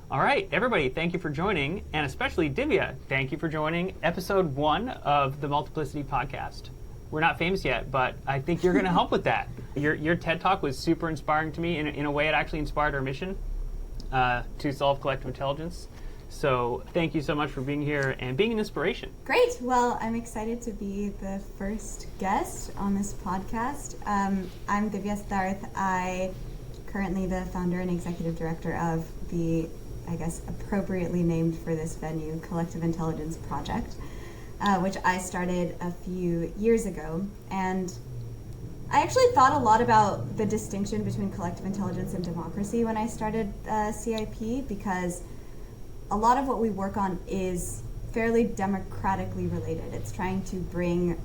All right, everybody, thank you for joining, and especially Divya, thank you for joining episode 1 of the Multiplicity podcast. We're not famous yet, but I think you're going to help with that. Your TED Talk was super inspiring to me. In a way, it actually inspired our mission to solve collective intelligence. So thank you so much for being here and being an inspiration. Great. Well, I'm excited to be the first guest on this podcast. I'm Divya Siddharth. I currently the founder and executive director of the, I guess, appropriately named for this venue, Collective Intelligence Project, which I started a few years ago. And I actually thought a lot about the distinction between collective intelligence and democracy when I started CIP, because a lot of what we work on is fairly democratically related. It's trying to bring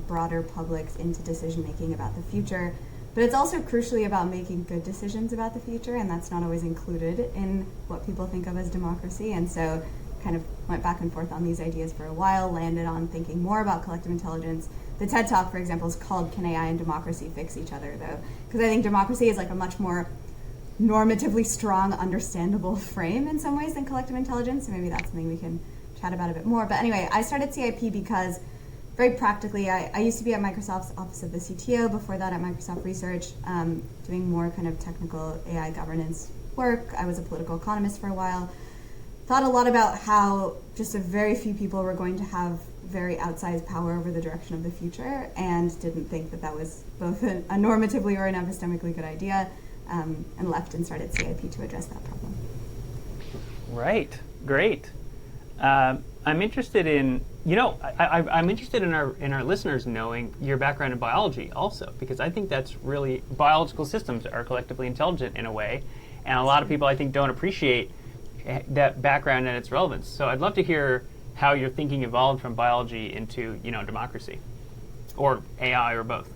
broader publics into decision making about the future. But it's also crucially about making good decisions about the future, and that's not always included in what people think of as democracy. And so kind of went back and forth on these ideas for a while, landed on thinking more about collective intelligence. The TED Talk, for example, is called Can AI and Democracy Fix Each Other, though? Because I think democracy is like a much more normatively strong, understandable frame in some ways than collective intelligence, so maybe that's something we can chat about a bit more. But anyway, I started CIP because very practically, I used to be at Microsoft's Office of the CTO, before that at Microsoft Research, doing more kind of technical AI governance work. I was a political economist for a while. Thought a lot about how just a very few people were going to have very outsized power over the direction of the future, and didn't think that that was both a normatively or an epistemically good idea, and left and started CIP to address that problem. Right, great. I'm interested in, I'm interested in our listeners knowing your background in biology also, because I think that's really, biological systems are collectively intelligent in a way, and a lot of people I think don't appreciate that background and its relevance. So I'd love to hear how your thinking evolved from biology into, democracy, or AI, or both.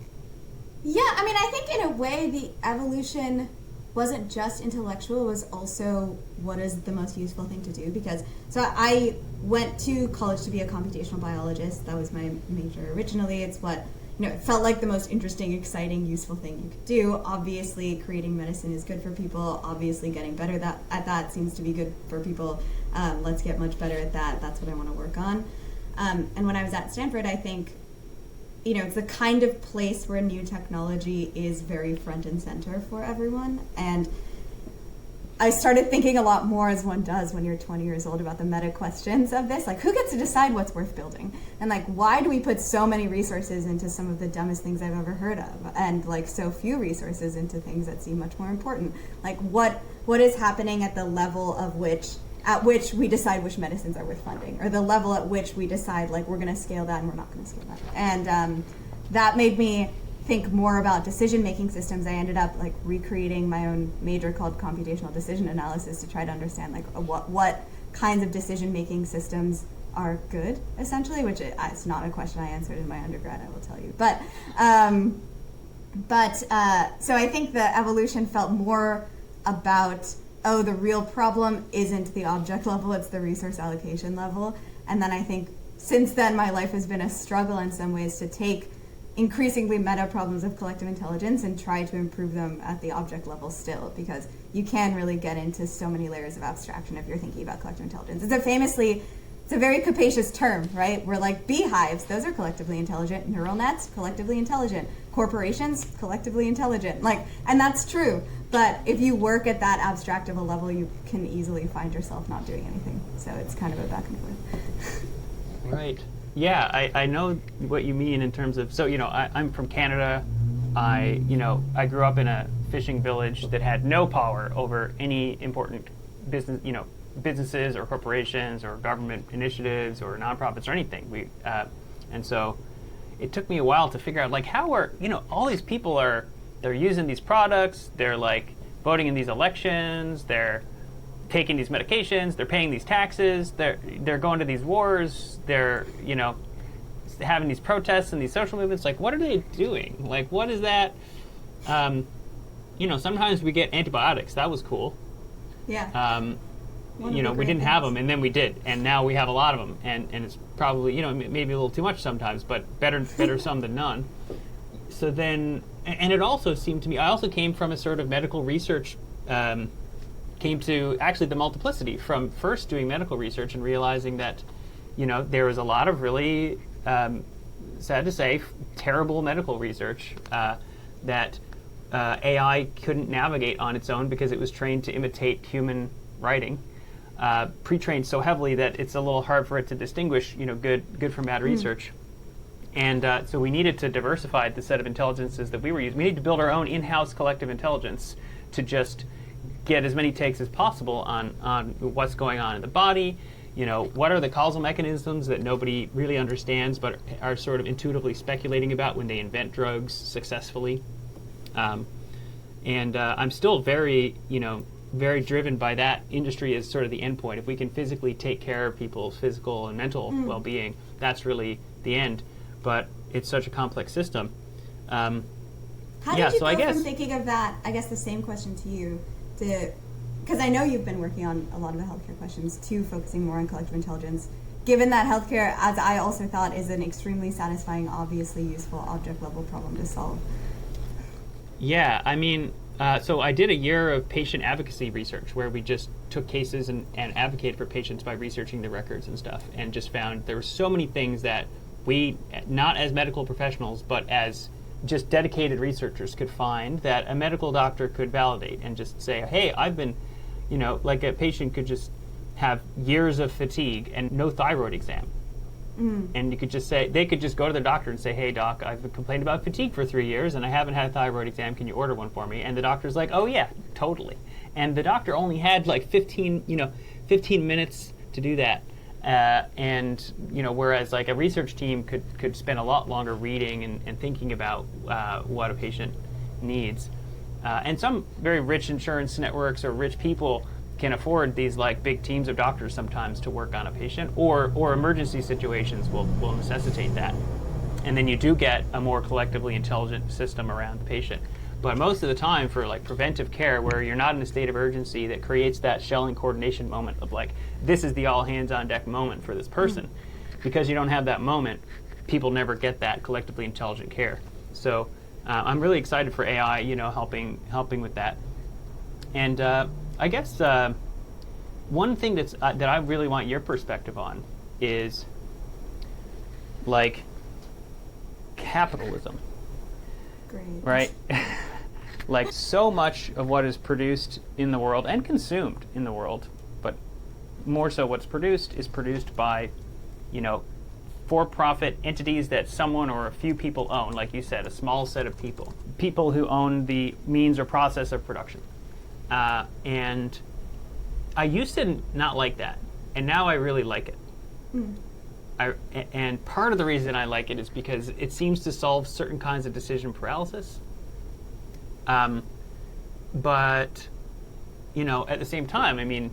Yeah, I mean, I think in a way the evolution wasn't just intellectual, it was also what is the most useful thing to do. Because, so I went to college to be a computational biologist. That was my major originally. It's what, it felt like the most interesting, exciting, useful thing you could do. Obviously, creating medicine is good for people. Obviously, getting better at that seems to be good for people. Let's get much better at that. That's what I want to work on. And when I was at Stanford, I think, it's the kind of place where new technology is very front and center for everyone. And I started thinking a lot more, as one does when you're 20 years old, about the meta questions of this. Like, who gets to decide what's worth building? And like, why do we put so many resources into some of the dumbest things I've ever heard of? And like, so few resources into things that seem much more important? Like, what is happening at the level at which we decide which medicines are worth funding, or the level at which we decide, like, we're going to scale that and we're not going to scale that. And that made me think more about decision-making systems. I ended up like recreating my own major called computational decision analysis to try to understand like what kinds of decision-making systems are good, essentially, which it's not a question I answered in my undergrad, I will tell you. So I think the evolution felt more about, the real problem isn't the object level, it's the resource allocation level. And then I think since then my life has been a struggle in some ways to take increasingly meta problems of collective intelligence and try to improve them at the object level still, because you can really get into so many layers of abstraction if you're thinking about collective intelligence. It's a very capacious term, right? We're like beehives, those are collectively intelligent. Neural nets, collectively intelligent. Corporations, collectively intelligent. And that's true. But if you work at that abstract of a level, you can easily find yourself not doing anything. So it's kind of a back and forth. Right. Yeah, I know what you mean in terms of, so, I'm from Canada. I grew up in a fishing village that had no power over any important business, businesses or corporations or government initiatives or nonprofits or anything. And so it took me a while to figure out, like, how are, all these people they're using these products, they're like voting in these elections, they're taking these medications, they're paying these taxes, they're going to these wars, they're, having these protests and these social movements. Like, what are they doing? Like, what is that? Sometimes we get antibiotics. That was cool. Yeah. We didn't have them, and then we did, and now we have a lot of them, and it's probably, maybe a little too much sometimes, but better some than none. So then, and it also seemed to me, I also came from a sort of medical research came to actually theMultiplicity from first doing medical research and realizing that, there was a lot of really, sad to say, terrible medical research that AI couldn't navigate on its own because it was trained to imitate human writing, pre-trained so heavily that it's a little hard for it to distinguish, good from bad research. And so we needed to diversify the set of intelligences that we were using. We need to build our own in-house collective intelligence to just get as many takes as possible on what's going on in the body. What are the causal mechanisms that nobody really understands but are sort of intuitively speculating about when they invent drugs successfully. And I'm still very driven by that industry as sort of the end point. If we can physically take care of people's physical and mental well-being, that's really the end. But it's such a complex system. How did you go from thinking of that, I guess the same question to you, because I know you've been working on a lot of the healthcare questions, to focusing more on collective intelligence, given that healthcare, as I also thought, is an extremely satisfying, obviously useful object-level problem to solve? Yeah, I mean, so I did a year of patient advocacy research where we just took cases and advocated for patients by researching the records and stuff, and just found there were so many things that we, not as medical professionals, but as just dedicated researchers, could find that a medical doctor could validate and just say, hey, I've been, like a patient could just have years of fatigue and no thyroid exam. And you could just say, they could just go to the doctor and say, hey doc, I've complained about fatigue for 3 years and I haven't had a thyroid exam, can you order one for me? And the doctor's like, oh yeah, totally. And the doctor only had like 15 minutes to do that. Whereas like a research team could spend a lot longer reading and thinking about what a patient needs. And some very rich insurance networks or rich people can afford these like big teams of doctors sometimes to work on a patient, or emergency situations will necessitate that. And then you do get a more collectively intelligent system around the patient. But most of the time for like preventive care, where you're not in a state of urgency that creates that shelling coordination moment of like, this is the all hands on deck moment for this person. Because you don't have that moment, people never get that collectively intelligent care. So I'm really excited for AI, helping with that. And I guess one thing that I really want your perspective on is like capitalism. Great. Right? Like so much of what is produced in the world and consumed in the world, but more so what's produced is produced by, for-profit entities that someone or a few people own, like you said, a small set of people who own the means or process of production. And I used to not like that, and now I really like it. And part of the reason I like it is because it seems to solve certain kinds of decision paralysis. But, at the same time, I mean,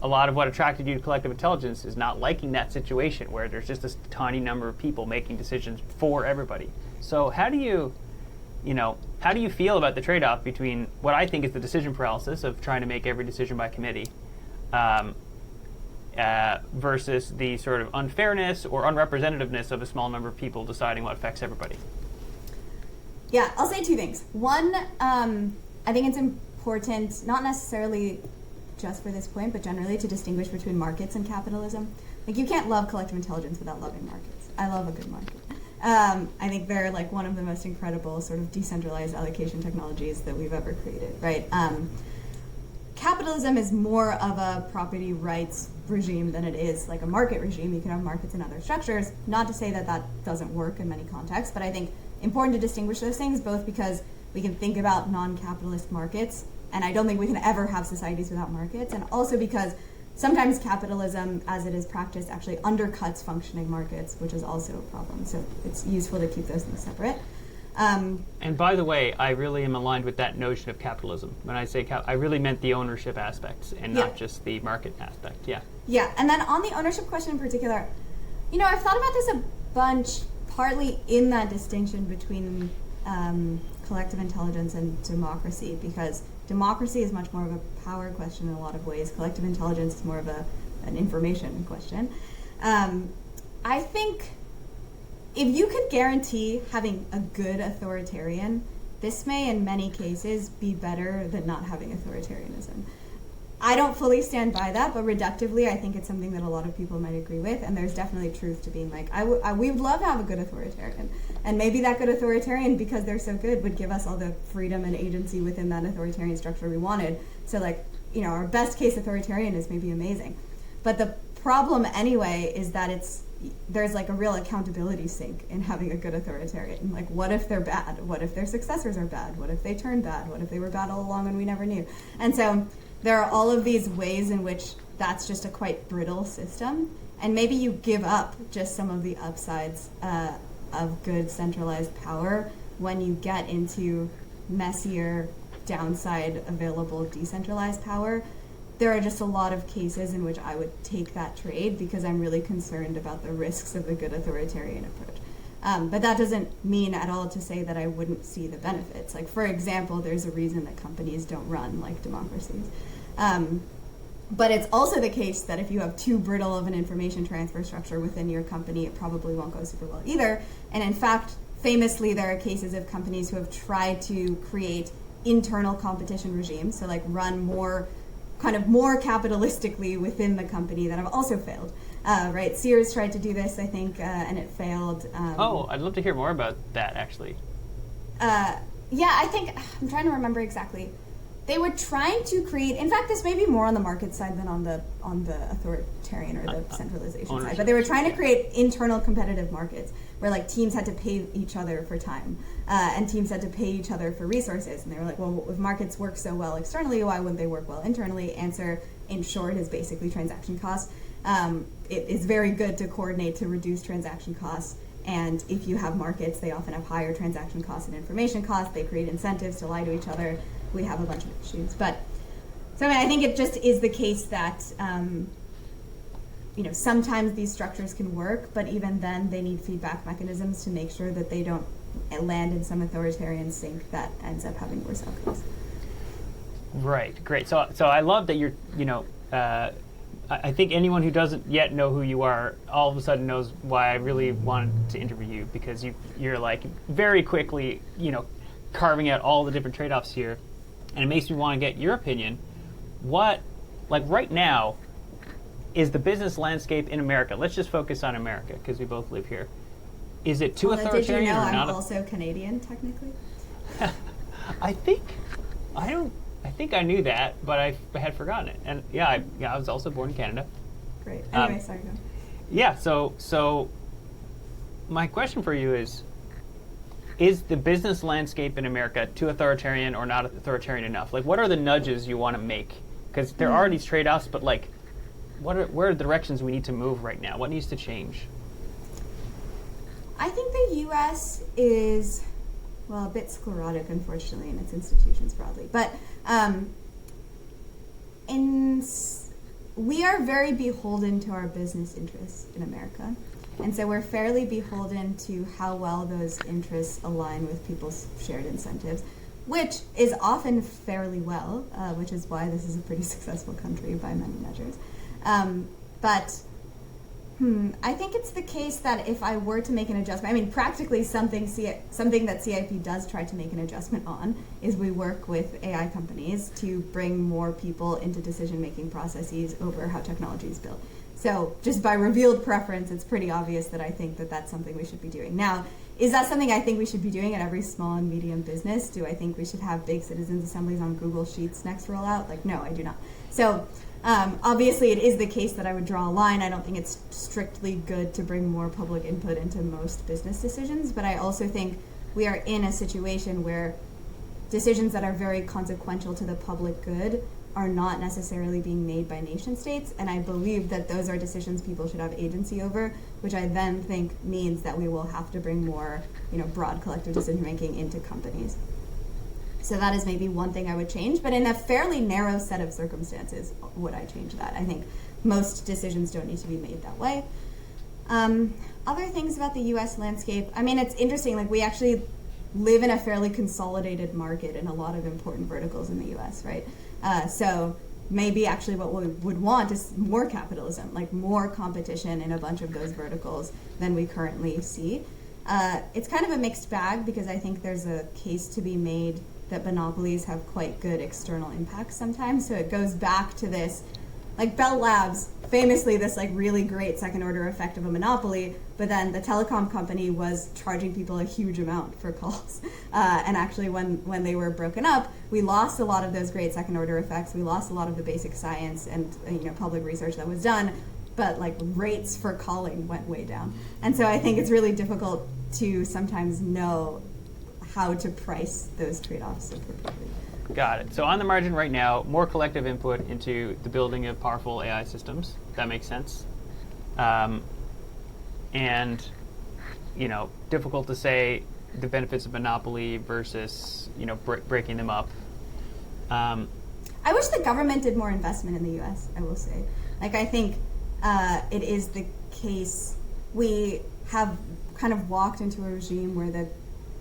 a lot of what attracted you to collective intelligence is not liking that situation where there's just this tiny number of people making decisions for everybody. So how do you feel about the trade-off between what I think is the decision paralysis of trying to make every decision by committee versus the sort of unfairness or unrepresentativeness of a small number of people deciding what affects everybody? Yeah, I'll say two things. One, I think it's important, not necessarily just for this point, but generally to distinguish between markets and capitalism. Like, you can't love collective intelligence without loving markets. I love a good market. I think they're like one of the most incredible sort of decentralized allocation technologies that we've ever created, right? Capitalism is more of a property rights regime than it is like a market regime. You can have markets in other structures. Not to say that that doesn't work in many contexts, but I think important to distinguish those things, both because we can think about non-capitalist markets, and I don't think we can ever have societies without markets, and also because sometimes capitalism, as it is practiced, actually undercuts functioning markets, which is also a problem. So it's useful to keep those things separate. And by the way, I really am aligned with that notion of capitalism. When I say I really meant the ownership aspects and not just the market aspect. Yeah. Yeah, and then on the ownership question in particular, I've thought about this a bunch, partly in that distinction between collective intelligence and democracy, because democracy is much more of a power question in a lot of ways. Collective intelligence is more of an information question. I think if you could guarantee having a good authoritarian, this may in many cases be better than not having authoritarianism. I don't fully stand by that, but reductively, I think it's something that a lot of people might agree with, and there's definitely truth to being like, we would love to have a good authoritarian, and maybe that good authoritarian, because they're so good, would give us all the freedom and agency within that authoritarian structure we wanted. So like, our best case authoritarian is maybe amazing. But the problem anyway is that there's like a real accountability sink in having a good authoritarian. Like, what if they're bad? What if their successors are bad? What if they turn bad? What if they were bad all along and we never knew? And so there are all of these ways in which that's just a quite brittle system. And maybe you give up just some of the upsides of good centralized power when you get into messier, downside available decentralized power. There are just a lot of cases in which I would take that trade because I'm really concerned about the risks of the good authoritarian approach. But that doesn't mean at all to say that I wouldn't see the benefits. Like, for example, there's a reason that companies don't run like democracies. But it's also the case that if you have too brittle of an information transfer structure within your company, it probably won't go super well either. And in fact, famously, there are cases of companies who have tried to create internal competition regimes, so like run more capitalistically within the company, that have also failed. Right, Sears tried to do this, I think, and it failed. I'd love to hear more about that, actually. Yeah, I think, I'm trying to remember exactly. They were trying to create, in fact, this may be more on the market side than on the authoritarian or the centralization side, but they were trying to create internal competitive markets where like teams had to pay each other for time and teams had to pay each other for resources. And they were like, well, if markets work so well externally, why wouldn't they work well internally? Answer, in short, is basically transaction costs. It is very good to coordinate to reduce transaction costs. And if you have markets, they often have higher transaction costs and information costs. They create incentives to lie to each other. We have a bunch of issues. But so I think it just is the case that sometimes these structures can work, but even then they need feedback mechanisms to make sure that they don't land in some authoritarian sink that ends up having worse outcomes. Right, great. So I love that you're, I think anyone who doesn't yet know who you are all of a sudden knows why I really wanted to interview you, because you're like very quickly, carving out all the different trade-offs here. And it makes me want to get your opinion. What, like right now, is the business landscape in America? Let's just focus on America because we both live here. Is it too authoritarian did you know or not? I'm also Canadian, technically? I think I knew that, but I had forgotten it. And I was also born in Canada. Great. Anyway, sorry, go. Yeah. So my question for you is the business landscape in America too authoritarian or not authoritarian enough? Like, what are the nudges you want to make? Because there are these trade-offs, but like, where are the directions we need to move right now? What needs to change? I think the U.S. is, a bit sclerotic, unfortunately, in its institutions broadly. But we are very beholden to our business interests in America. And so we're fairly beholden to how well those interests align with people's shared incentives, which is often fairly well, which is why this is a pretty successful country by many measures. But I think it's the case that if I were to make an adjustment, practically something that CIP does try to make an adjustment on is we work with AI companies to bring more people into decision-making processes over how technology is built. So just by revealed preference, it's pretty obvious that I think that that's something we should be doing. Now, is that something I think we should be doing at every small and medium business? Do I think we should have big citizens' assemblies on Google Sheets next rollout? No, I do not. So obviously it is the case that I would draw a line. I don't think it's strictly good to bring more public input into most business decisions, but I also think we are in a situation where decisions that are very consequential to the public good are not necessarily being made by nation states, and I believe that those are decisions people should have agency over, which I then think means that we will have to bring more, broad collective decision making into companies. So that is maybe one thing I would change, but in a fairly narrow set of circumstances would I change that. I think most decisions don't need to be made that way. Other things about the U.S. landscape, it's interesting, we actually live in a fairly consolidated market in a lot of important verticals in the U.S., right? So maybe actually what we would want is more capitalism, more competition in a bunch of those verticals than we currently see. It's kind of a mixed bag because I think there's a case to be made that monopolies have quite good external impacts sometimes. So it goes back to this, like Bell Labs, famously this like really great second order effect of a monopoly, but then the telecom company was charging people a huge amount for calls. And actually when they were broken up, we lost a lot of those great second order effects. We lost a lot of the basic science and public research that was done, but like rates for calling went way down. And so I think it's really difficult to sometimes know how to price those trade-offs appropriately. Got it. So on the margin right now, more collective input into the building of powerful AI systems. That makes sense. And, difficult to say the benefits of monopoly versus, breaking them up. I wish the government did more investment in the U.S., I will say. Like, I think it is the case we have kind of walked into a regime where the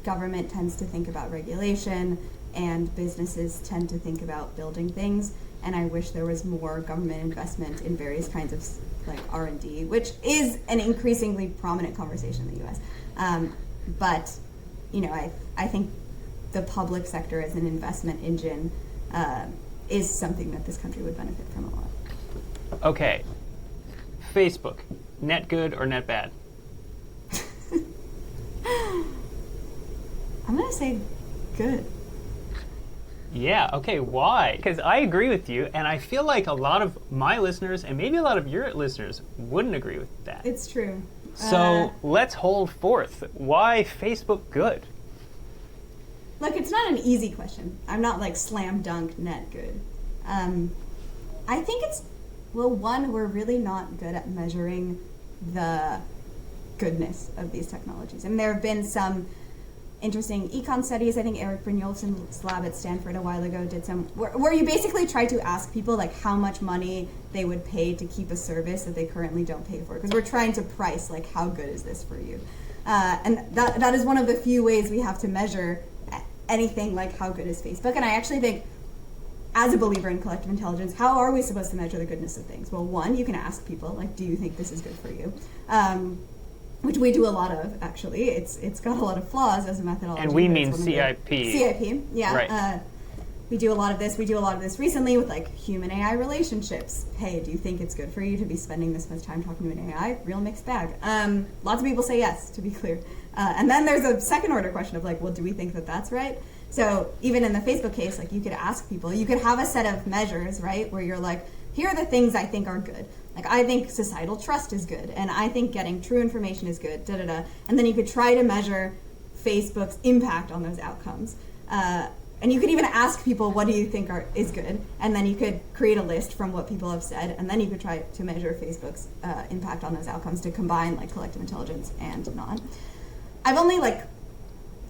government tends to think about regulation and businesses tend to think about building things, and I wish there was more government investment in various kinds of like R&D, which is an increasingly prominent conversation in the U.S. But I think the public sector as an investment engine is something that this country would benefit from a lot. Okay, Facebook, net good or net bad? I'm gonna say good. Yeah, okay, why? Because I agree with you, and I feel like a lot of my listeners, and maybe a lot of your listeners, wouldn't agree with that. It's true. So let's hold forth. Why Facebook good? Look, it's not an easy question. I'm not like slam dunk net good. I think it's, one, we're really not good at measuring the goodness of these technologies. And there have been some interesting econ studies. I think Eric Brynjolfsson's lab at Stanford a while ago did some where you basically try to ask people like how much money they would pay to keep a service that they currently don't pay for, because we're trying to price like how good is this for you, and that is one of the few ways we have to measure anything like how good is Facebook. And I actually think, as a believer in collective intelligence, how are we supposed to measure the goodness of things? Well, one, you can ask people like, do you think this is good for you? Which we do a lot of, actually. It's got a lot of flaws as a methodology. And we mean CIP. CIP, yeah. Right. We do a lot of this. We do a lot of this recently with like human-AI relationships. Hey, do you think it's good for you to be spending this much time talking to an AI? Real mixed bag. Lots of people say yes, to be clear. And then there's a second order question of like, well, do we think that that's right? So even in the Facebook case, like you could ask people, you could have a set of measures, right, where you're like, here are the things I think are good. Like, I think societal trust is good, and I think getting true information is good, da-da-da. And then you could try to measure Facebook's impact on those outcomes. And you could even ask people, what do you think is good? And then you could create a list from what people have said, and then you could try to measure Facebook's impact on those outcomes to combine, like, collective intelligence and not. I've only, like,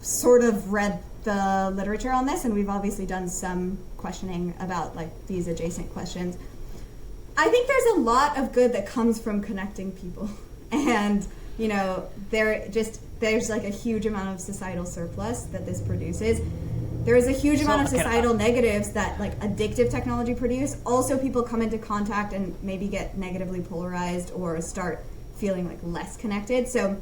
sort of read the literature on this, and we've obviously done some questioning about, like, these adjacent questions. I think there's a lot of good that comes from connecting people. And, there's like a huge amount of societal surplus that this produces. There is a huge amount of societal negatives that like addictive technology produce. Also, people come into contact and maybe get negatively polarized or start feeling like less connected. So,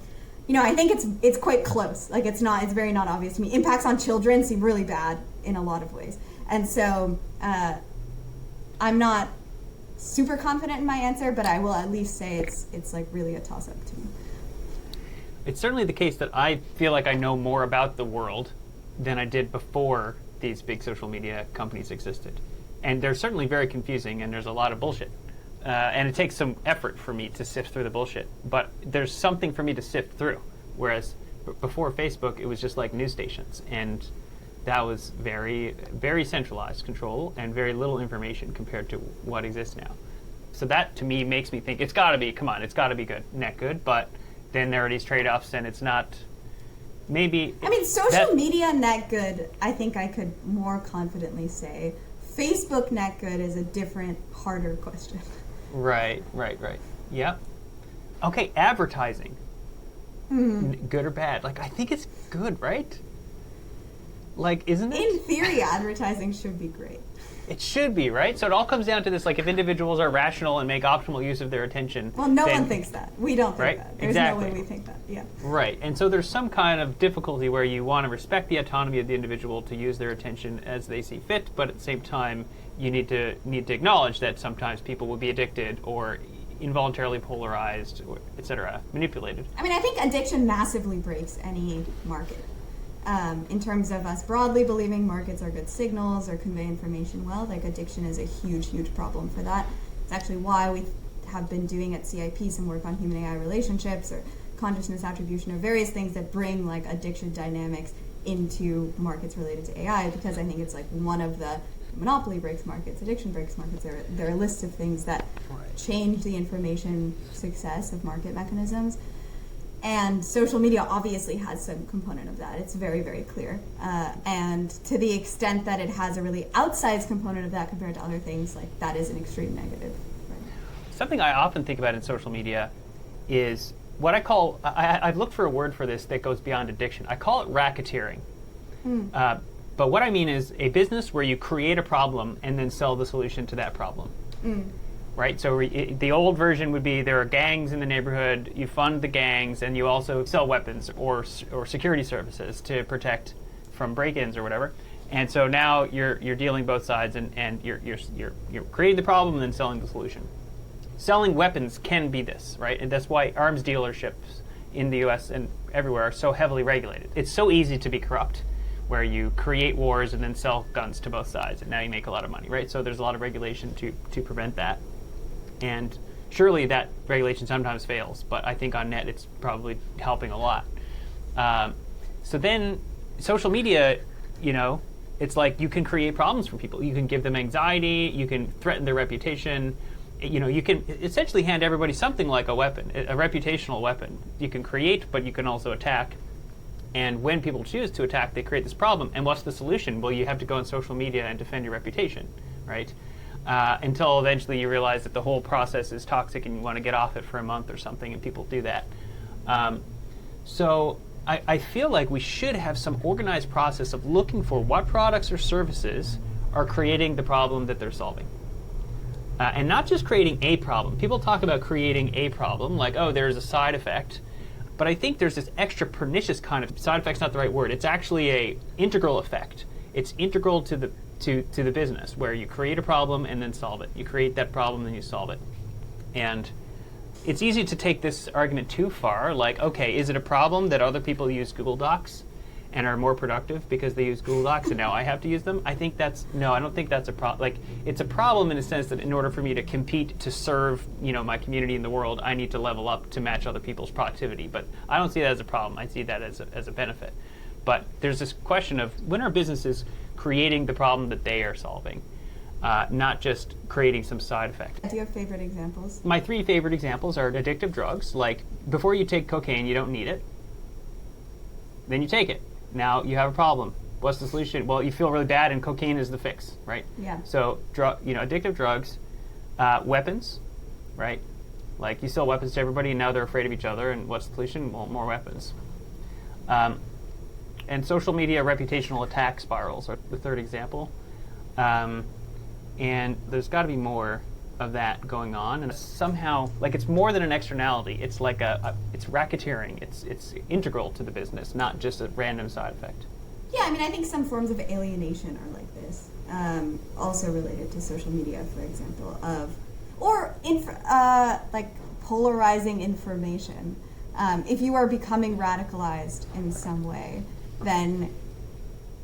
I think it's quite close. Like it's very not obvious to me. Impacts on children seem really bad in a lot of ways. And so I'm not super confident in my answer, but I will at least say it's like really a toss-up to me. It's certainly the case that I feel like I know more about the world than I did before these big social media companies existed. And they're certainly very confusing, and there's a lot of bullshit. And it takes some effort for me to sift through the bullshit. But there's something for me to sift through. Whereas before Facebook, it was just like news stations. And that was very, very centralized control and very little information compared to what exists now. So that, to me, makes me think it's got to be good, net good. But then there are these trade-offs, and it's not, maybe... I mean, social media net good, I think I could more confidently say. Facebook net good is a different, harder question. Right. Yeah. Okay, advertising. Mm-hmm. Good or bad? Like, I think it's good, right? Like, isn't it? In theory, advertising should be great. It should be, right? So it all comes down to this, like, if individuals are rational and make optimal use of their attention. Well, no one thinks that. We don't think right? that. There's Exactly. no way we think that. Yeah. Right. And so there's some kind of difficulty where you want to respect the autonomy of the individual to use their attention as they see fit, but at the same time, you need to acknowledge that sometimes people will be addicted or involuntarily polarized, or et cetera, manipulated. I mean, I think addiction massively breaks any market. In terms of us broadly believing markets are good signals or convey information well, like addiction is a huge, huge problem for that. It's actually why we have been doing at CIP some work on human AI relationships or consciousness attribution or various things that bring like addiction dynamics into markets related to AI, because I think it's like one of the monopoly breaks markets, addiction breaks markets. There are a list of things that change the information success of market mechanisms. And social media obviously has some component of that. It's very, very clear. And to the extent that it has a really outsized component of that compared to other things, like that is an extreme negative. Right? Something I often think about in social media is what I call, I've looked for a word for this that goes beyond addiction. I call it racketeering. But what I mean is a business where you create a problem and then sell the solution to that problem. Right? So the old version would be there are gangs in the neighborhood, you fund the gangs, and you also sell weapons or security services to protect from break-ins or whatever. And so now you're dealing both sides, and you're creating the problem and then selling the solution. Selling weapons can be this, right? And that's why arms dealerships in the U.S. and everywhere are so heavily regulated. It's so easy to be corrupt, where you create wars and then sell guns to both sides, and now you make a lot of money, right? So there's a lot of regulation to prevent that. And surely that regulation sometimes fails, but I think on net it's probably helping a lot. So then social media, it's like you can create problems for people. You can give them anxiety, you can threaten their reputation. You can essentially hand everybody something like a weapon, a reputational weapon. You can create, but you can also attack. And when people choose to attack, they create this problem. And what's the solution? Well, you have to go on social media and defend your reputation, right? Until eventually you realize that the whole process is toxic and you want to get off it for a month or something, and people do that. So I feel like we should have some organized process of looking for what products or services are creating the problem that they're solving. And not just creating a problem. People talk about creating a problem, like, oh, there's a side effect. But I think there's this extra pernicious kind of, side effect's not the right word, it's actually a integral effect. It's integral to the business, where you create a problem and then solve it. You create that problem and you solve it. And it's easy to take this argument too far, like, okay, is it a problem that other people use Google Docs and are more productive because they use Google Docs and now I have to use them? I don't think that's a problem. Like, it's a problem in the sense that in order for me to compete to serve, my community in the world, I need to level up to match other people's productivity. But I don't see that as a problem. I see that as a benefit. But there's this question of when are businesses creating the problem that they are solving, not just creating some side effect. Do you have favorite examples? My 3 favorite examples are addictive drugs. Like, before you take cocaine, you don't need it. Then you take it. Now you have a problem. What's the solution? Well, you feel really bad, and cocaine is the fix, right? Yeah. So, addictive drugs, weapons, right? Like, you sell weapons to everybody, and now they're afraid of each other. And what's the solution? Well, more weapons. And social media reputational attack spirals are the 3rd example. And there's got to be more of that going on. And somehow, like, it's more than an externality. It's like it's racketeering. It's integral to the business, not just a random side effect. Yeah, I mean, I think some forms of alienation are like this. Also related to social media, for example, like polarizing information. If you are becoming radicalized in some way, then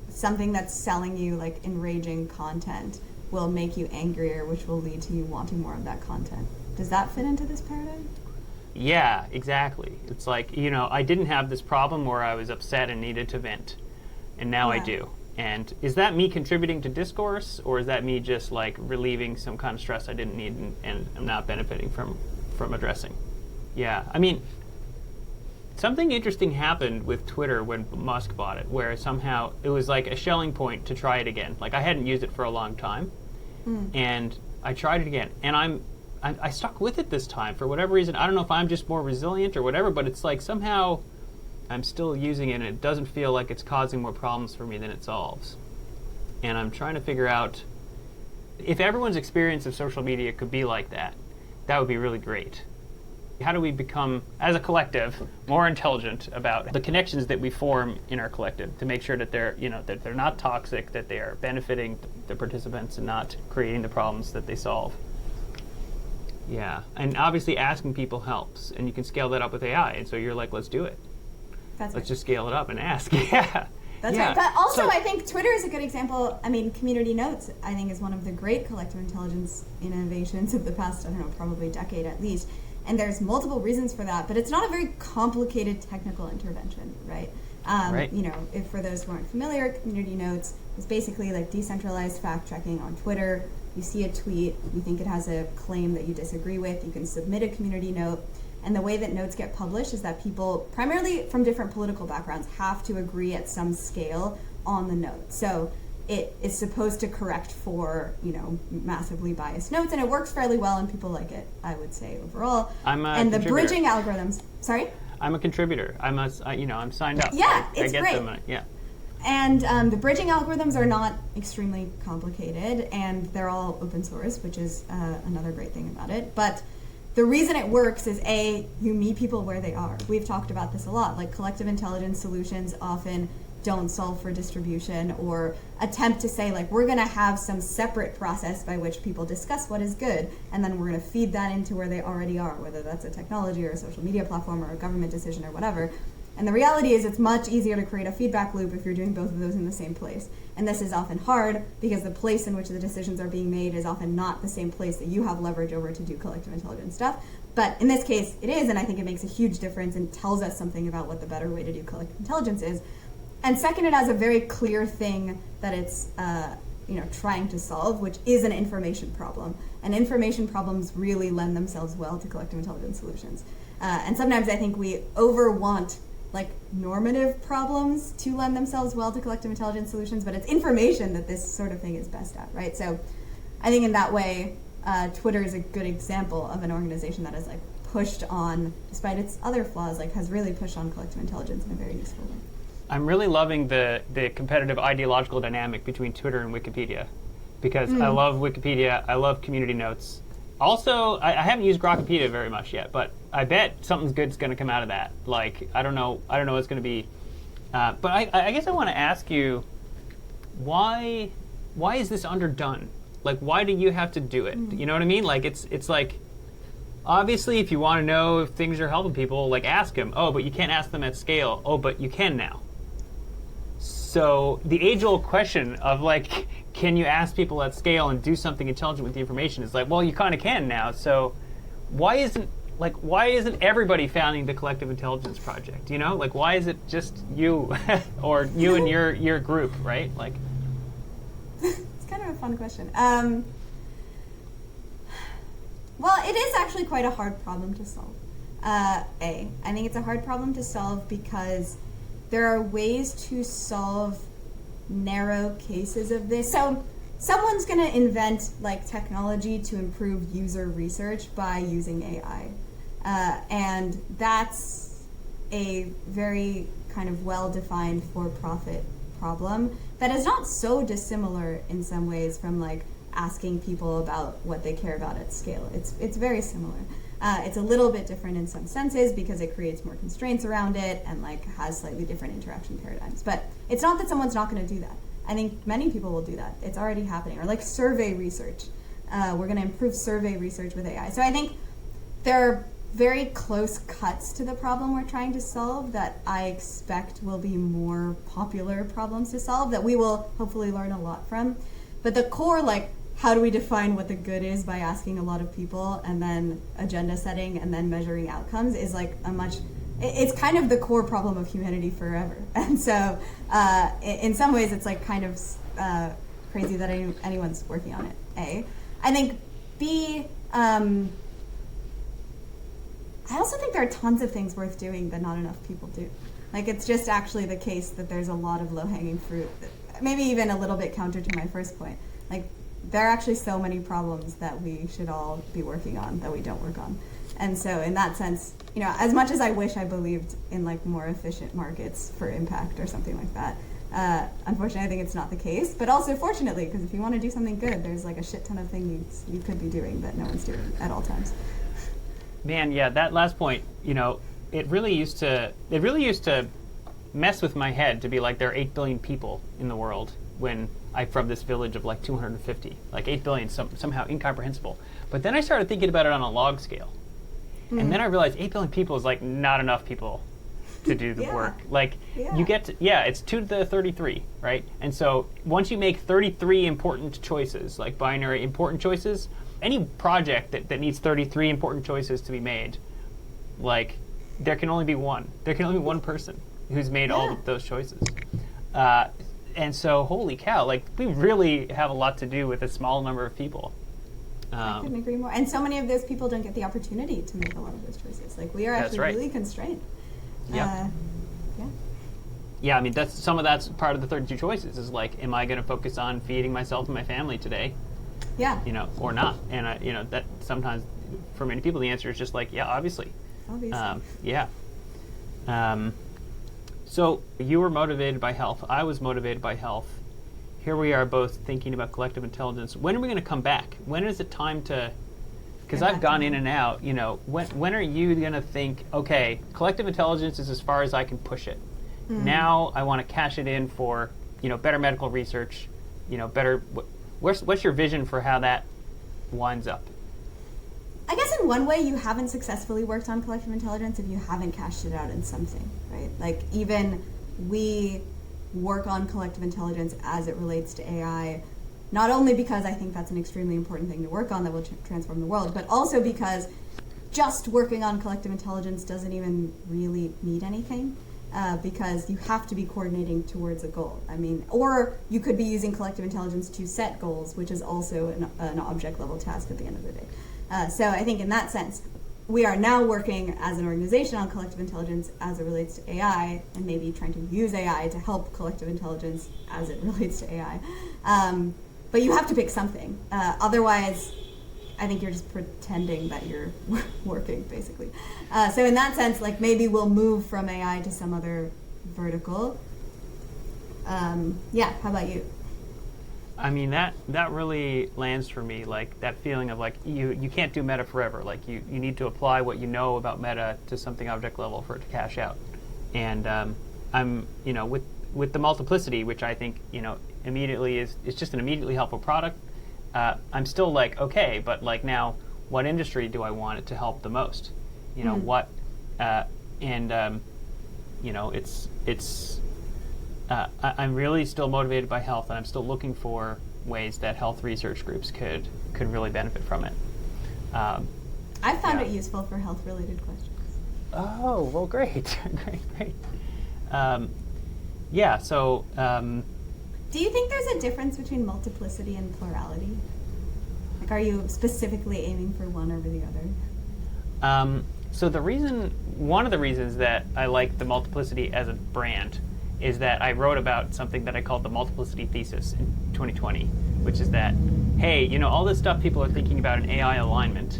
something that's selling you like enraging content will make you angrier, which will lead to you wanting more of that content. Does that fit into this paradigm? Yeah, exactly. It's like, I didn't have this problem where I was upset and needed to vent, and now I do. And is that me contributing to discourse, or is that me just like relieving some kind of stress I didn't need and I'm not benefiting from addressing? Yeah, I mean, something interesting happened with Twitter when Musk bought it, where somehow it was like a Schelling point to try it again. Like, I hadn't used it for a long time, and I tried it again, and I stuck with it this time for whatever reason. I don't know if I'm just more resilient or whatever, but it's like somehow I'm still using it, and it doesn't feel like it's causing more problems for me than it solves. And I'm trying to figure out if everyone's experience of social media could be like that, that would be really great. How do we become, as a collective, more intelligent about the connections that we form in our collective to make sure that they're, that they're not toxic, that they are benefiting the participants and not creating the problems that they solve? Yeah, and obviously asking people helps, and you can scale that up with AI. And so you're like, let's do it. Let's just scale it up and ask. Yeah. That's right. But also, I think Twitter is a good example. I mean, community notes, I think, is one of the great collective intelligence innovations of the past, probably decade at least. And there's multiple reasons for that, but it's not a very complicated technical intervention, right? Right. If for those who aren't familiar, community notes is basically like decentralized fact-checking on Twitter. You see a tweet, you think it has a claim that you disagree with, you can submit a community note. And the way that notes get published is that people, primarily from different political backgrounds, have to agree at some scale on the note. So it is supposed to correct for, massively biased notes, and it works fairly well, and people like it, I would say, overall. And the bridging algorithms, sorry? I'm a contributor. I'm signed up. Yeah, I it's get great. them. Yeah. And the bridging algorithms are not extremely complicated, and they're all open source, which is another great thing about it. But the reason it works is, A, you meet people where they are. We've talked about this a lot. Like, collective intelligence solutions often don't solve for distribution or attempt to say, like, we're going to have some separate process by which people discuss what is good, and then we're going to feed that into where they already are, whether that's a technology or a social media platform or a government decision or whatever. And the reality is it's much easier to create a feedback loop if you're doing both of those in the same place. And this is often hard because the place in which the decisions are being made is often not the same place that you have leverage over to do collective intelligence stuff. But in this case, it is, and I think it makes a huge difference and tells us something about what the better way to do collective intelligence is. And second, it has a very clear thing that it's trying to solve, which is an information problem. And information problems really lend themselves well to collective intelligence solutions. And sometimes I think we want normative problems to lend themselves well to collective intelligence solutions, but it's information that this sort of thing is best at, right? So I think in that way, Twitter is a good example of an organization that has pushed on, despite its other flaws, has really pushed on collective intelligence in a very useful way. I'm really loving the competitive ideological dynamic between Twitter and Wikipedia, because I love Wikipedia, I love community notes. Also, I haven't used Grokpedia very much yet, but I bet something's good's going to come out of that. I don't know what's going to be. But I guess I want to ask you, why is this underdone? Why do you have to do it? You know what I mean? It's like, obviously, if you want to know if things are helping people, ask them. Oh, but you can't ask them at scale. Oh, but you can now. So the age-old question of can you ask people at scale and do something intelligent with the information is well, you kind of can now. So why isn't everybody founding the Collective Intelligence Project? Why is it just you or you and your group, right? It's kind of a fun question. Well, it is actually quite a hard problem to solve. I think it's a hard problem to solve because there are ways to solve narrow cases of this. So someone's going to invent technology to improve user research by using AI. And that's a very kind of well-defined for-profit problem that is not so dissimilar in some ways from asking people about what they care about at scale. It's very similar. It's a little bit different in some senses because it creates more constraints around it and has slightly different interaction paradigms. But it's not that someone's not going to do that. I think many people will do that. It's already happening. Or survey research. We're going to improve survey research with AI. So I think there are very close cuts to the problem we're trying to solve that I expect will be more popular problems to solve that we will hopefully learn a lot from. But the core, how do we define what the good is by asking a lot of people and then agenda setting and then measuring outcomes is it's kind of the core problem of humanity forever. And so in some ways it's kind of crazy that anyone's working on it, A. I think B, I also think there are tons of things worth doing that not enough people do. It's just actually the case that there's a lot of low-hanging fruit, maybe even a little bit counter to my first point. There are actually so many problems that we should all be working on that we don't work on. And so in that sense, as much as I wish I believed in like more efficient markets for impact or something like that, unfortunately I think it's not the case. But also fortunately, because if you want to do something good, there's like a shit ton of things you could be doing that no one's doing at all times. Man, yeah, that last point, it really used to mess with my head to be like there are 8 billion people in the world when I'm from this village of like 250. Like 8 billion, somehow incomprehensible. But then I started thinking about it on a log scale. And then I realized 8 billion people is like not enough people to do the work. Like you get to, it's 2 to the 33, right? And so once you make 33 important choices, like binary important choices, any project that needs 33 important choices to be made, like there can only be one. There can only be one person who's made all of those choices. And so, holy cow, like we really have a lot to do with a small number of people. I couldn't agree more. And so many of those people don't get the opportunity to make a lot of those choices. Like we are actually really constrained. Yeah, I mean, that's part of the 32 choices is like, am I going to focus on feeding myself and my family today? Yeah. Or not. And, that sometimes for many people, the answer is just like, yeah, obviously. So you were motivated by health. I was motivated by health. Here we are both thinking about collective intelligence. When are we going to come back? When is it time to... Because I've gone in and out, when are you going to think, okay, collective intelligence is as far as I can push it. Now I want to cash it in for, better medical research, better... What's your vision for how that winds up? I guess in one way you haven't successfully worked on collective intelligence if you haven't cashed it out in something, right? Like even we work on collective intelligence as it relates to AI, not only because I think that's an extremely important thing to work on that will transform the world, but also because just working on collective intelligence doesn't even really mean anything. Because you have to be coordinating towards a goal. I mean, or you could be using collective intelligence to set goals, which is also an object level task at the end of the day. So I think in that sense, we are now working as an organization on collective intelligence as it relates to AI, and maybe trying to use AI to help collective intelligence as it relates to AI. But you have to pick something. Otherwise, I think you're just pretending that you're working, basically. So in that sense, like maybe we'll move from AI to some other vertical. How about you? I mean, that really lands for me, like that feeling of like you can't do meta forever. Like you need to apply what you know about meta to something object level for it to cash out. And I'm, with the multiplicity, which I think, immediately is just an immediately helpful product. I'm still like, okay, but like now, what industry do I want it to help the most? I'm really still motivated by health, and I'm still looking for ways that health research groups could really benefit from it. I found it useful for health-related questions. Oh, well, great, great. Do you think there's a difference between multiplicity and plurality? Like, are you specifically aiming for one over the other? So one of the reasons that I like the multiplicity as a brand is that I wrote about something that I called the multiplicity thesis in 2020, which is that, hey, all this stuff people are thinking about in AI alignment,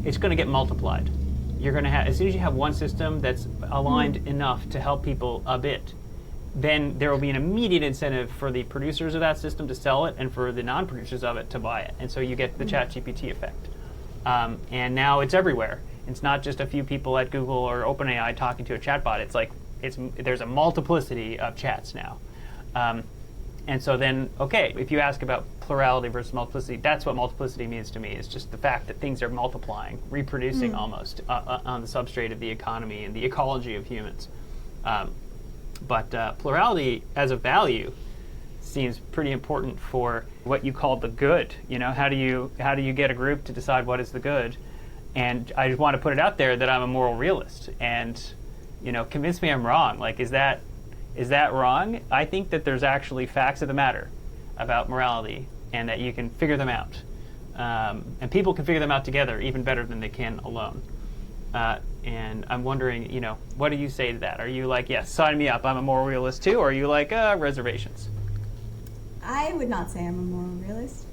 it's going to get multiplied. You're going to have, as soon as you have one system that's aligned enough to help people a bit, then there will be an immediate incentive for the producers of that system to sell it and for the non-producers of it to buy it. And so you get the ChatGPT effect. And now it's everywhere. It's not just a few people at Google or OpenAI talking to a chatbot. It's like there's a multiplicity of chats now. And so then, okay, if you ask about plurality versus multiplicity, that's what multiplicity means to me. It's just the fact that things are multiplying, reproducing almost on the substrate of the economy and the ecology of humans. But plurality as a value seems pretty important for what you call the good. How do you get a group to decide what is the good? And I just want to put it out there that I'm a moral realist, and convince me I'm wrong. Like, is that wrong? I think that there's actually facts of the matter about morality, and that you can figure them out, and people can figure them out together even better than they can alone. And I'm wondering, what do you say to that? Are you like, yes, sign me up, I'm a moral realist too? Or are you like, reservations? I would not say I'm a moral realist.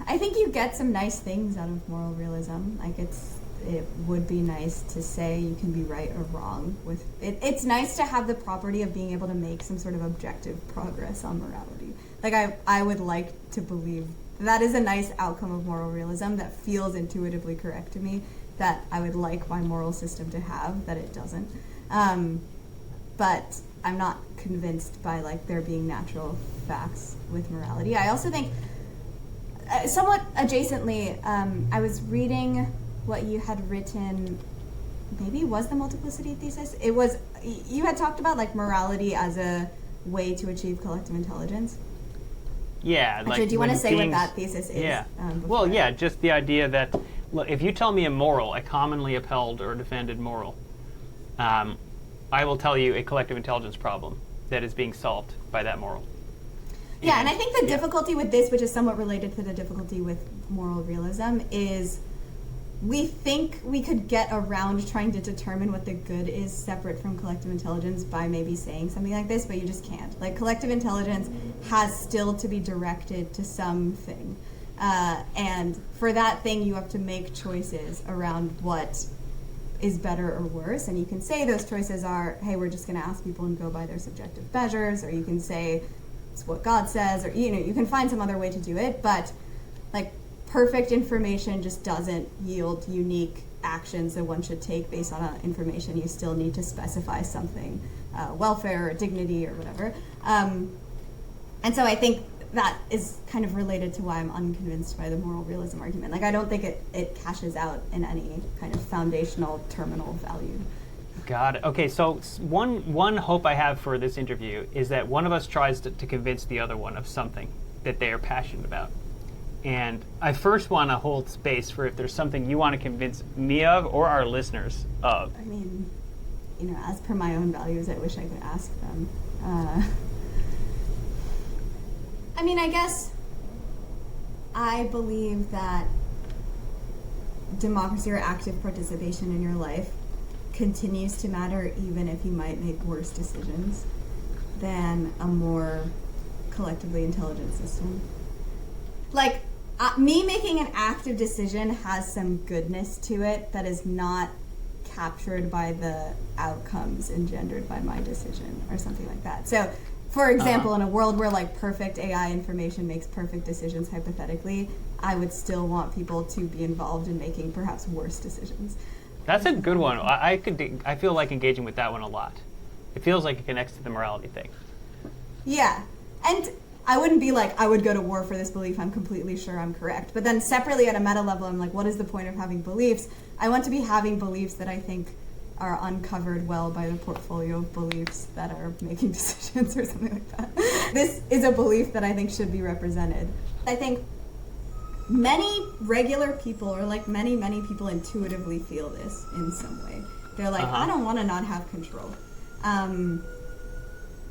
I think you get some nice things out of moral realism. Like it would be nice to say you can be right or wrong with it. It's nice to have the property of being able to make some sort of objective progress on morality. Like I would like to believe that is a nice outcome of moral realism that feels intuitively correct to me, that I would like my moral system to have, that it doesn't. But I'm not convinced by like there being natural facts with morality. I also think, somewhat adjacently, I was reading what you had written, maybe it was the multiplicity thesis. It was, you had talked about like morality as a way to achieve collective intelligence. Yeah. Actually, like do you want to say beings, what that thesis is? Yeah. Well, yeah, just the idea that, look, if you tell me a moral, a commonly upheld or defended moral, I will tell you a collective intelligence problem that is being solved by that moral. Yeah, and I think the difficulty with this, which is somewhat related to the difficulty with moral realism, is we think we could get around trying to determine what the good is separate from collective intelligence by maybe saying something like this, but you just can't. Like, collective intelligence has still to be directed to something. And for that thing, you have to make choices around what is better or worse. And you can say those choices are, hey, we're just going to ask people and go by their subjective measures, or you can say it's what God says, or, you know, you can find some other way to do it, but like, perfect information just doesn't yield unique actions that one should take based on information. You still need to specify something, welfare or dignity or whatever. And so I think that is kind of related to why I'm unconvinced by the moral realism argument. Like, I don't think it cashes out in any kind of foundational terminal value. Got it. Okay, so one hope I have for this interview is that one of us tries to convince the other one of something that they are passionate about. And I first want to hold space for if there's something you want to convince me of or our listeners of. I mean, you know, as per my own values, I wish I could ask them. I mean, I guess I believe that democracy or active participation in your life continues to matter even if you might make worse decisions than a more collectively intelligent system. Like, me making an active decision has some goodness to it that is not captured by the outcomes engendered by my decision or something like that. So, for example, in a world where like perfect AI information makes perfect decisions hypothetically, I would still want people to be involved in making perhaps worse decisions. That's a good one. I feel like engaging with that one a lot. It feels like it connects to the morality thing. Yeah, and I wouldn't be like, I would go to war for this belief, I'm completely sure I'm correct. But then separately at a meta level, I'm like, what is the point of having beliefs? I want to be having beliefs that I think are uncovered well by the portfolio of beliefs that are making decisions or something like that. This is a belief that I think should be represented. I think many regular people, or like many people intuitively feel this in some way. They're like, I don't want to not have control.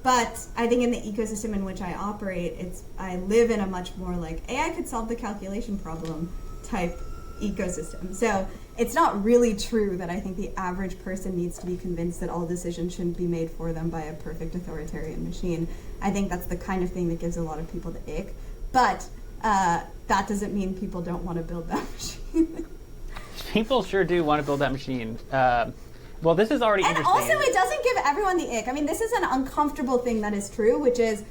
But I think in the ecosystem in which I operate, I live in a much more like AI could solve the calculation problem type ecosystem. So it's not really true that I think the average person needs to be convinced that all decisions shouldn't be made for them by a perfect authoritarian machine. I think that's the kind of thing that gives a lot of people the ick. But that doesn't mean people don't want to build that machine. People sure do want to build that machine. Well, this is already and interesting. And also, it doesn't give everyone the ick. I mean, this is an uncomfortable thing that is true, which is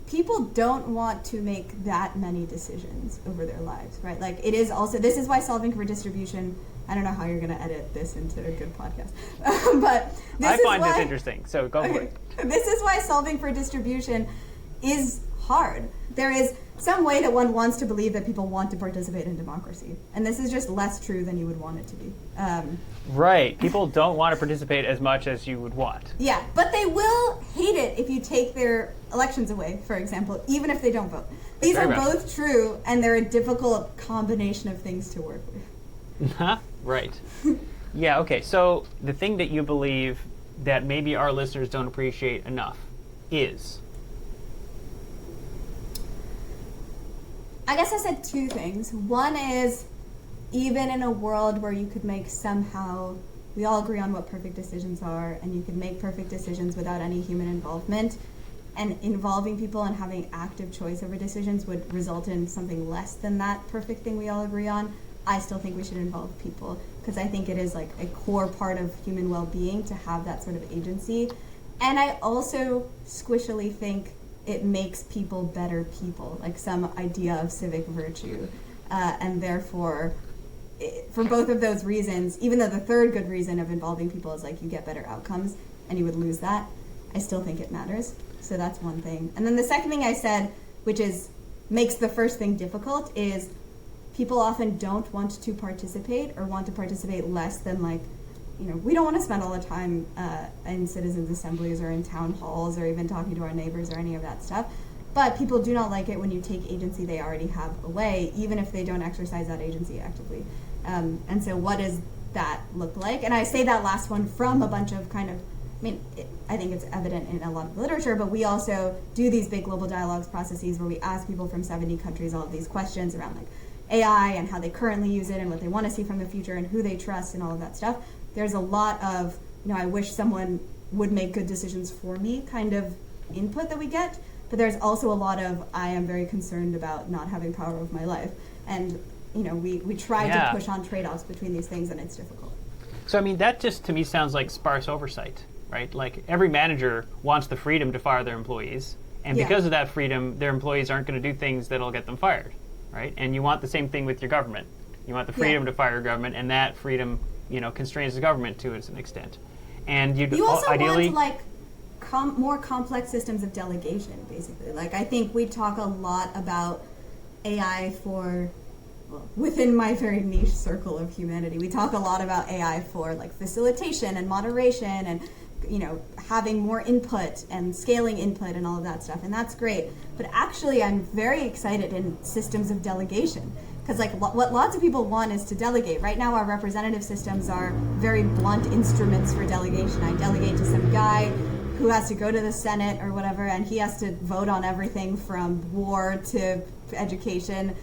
people don't want to make that many decisions over their lives, right? Like, it is also, this is why solving for distribution, I don't know how you're going to edit this into a good podcast, but I find this interesting, so go for it. This is why solving for distribution is hard. There is some way that one wants to believe that people want to participate in democracy, and this is just less true than you would want it to be. Right. People don't want to participate as much as you would want. Yeah, but they will hate it if you take their elections away, for example, even if they don't vote. These are both true, and they're a difficult combination of things to work with. Right. Yeah, okay. So the thing that you believe that maybe our listeners don't appreciate enough is? I guess I said two things. One is, even in a world where you could make somehow, we all agree on what perfect decisions are, and you could make perfect decisions without any human involvement, and involving people and having active choice over decisions would result in something less than that perfect thing we all agree on, I still think we should involve people, because I think it is like a core part of human well-being to have that sort of agency. And I also squishily think it makes people better people, like some idea of civic virtue. And therefore, for both of those reasons, even though the third good reason of involving people is like you get better outcomes and you would lose that, I still think it matters. So that's one thing. And then the second thing I said, which is makes the first thing difficult, is people often don't want to participate or want to participate less than like, we don't want to spend all the time in citizens' assemblies or in town halls or even talking to our neighbors or any of that stuff. But people do not like it when you take agency they already have away, even if they don't exercise that agency actively. And so what does that look like? And I say that last one from a bunch of I think it's evident in a lot of literature, but we also do these big global dialogues processes where we ask people from 70 countries all of these questions around like AI and how they currently use it and what they want to see from the future and who they trust and all of that stuff. There's a lot of, I wish someone would make good decisions for me kind of input that we get, but there's also a lot of, I am very concerned about not having power over my life. And, we try to push on trade-offs between these things, and it's difficult. So, that just to me sounds like sparse oversight, right? Like every manager wants the freedom to fire their employees, and because of that freedom, their employees aren't going to do things that'll get them fired, right? And you want the same thing with your government. You want the freedom to fire your government, and that freedom, constrains the government to an extent. And you also ideally want more complex systems of delegation, basically. Like I think we talk a lot about AI within my very niche circle of humanity, we talk a lot about AI for like facilitation and moderation and having more input and scaling input and all of that stuff, and that's great. But actually, I'm very excited in systems of delegation, because what lots of people want is to delegate. Right now, our representative systems are very blunt instruments for delegation. I delegate to some guy who has to go to the Senate or whatever, and he has to vote on everything from war to education.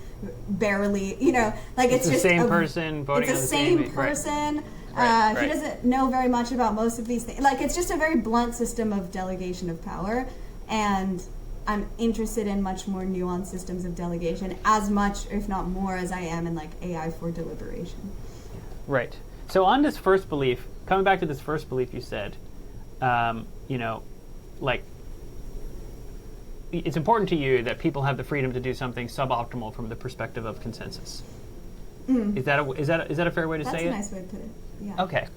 Barely, it's the just same person voting it's on the same person. Right. He doesn't know very much about most of these things. It's just a very blunt system of delegation of power, and I'm interested in much more nuanced systems of delegation, as much, if not more, as I am in AI for deliberation. Right. So on this first belief, coming back to this first belief you said, it's important to you that people have the freedom to do something suboptimal from the perspective of consensus. Is that a fair way to say it? That's a nice way to put it. Yeah. Okay.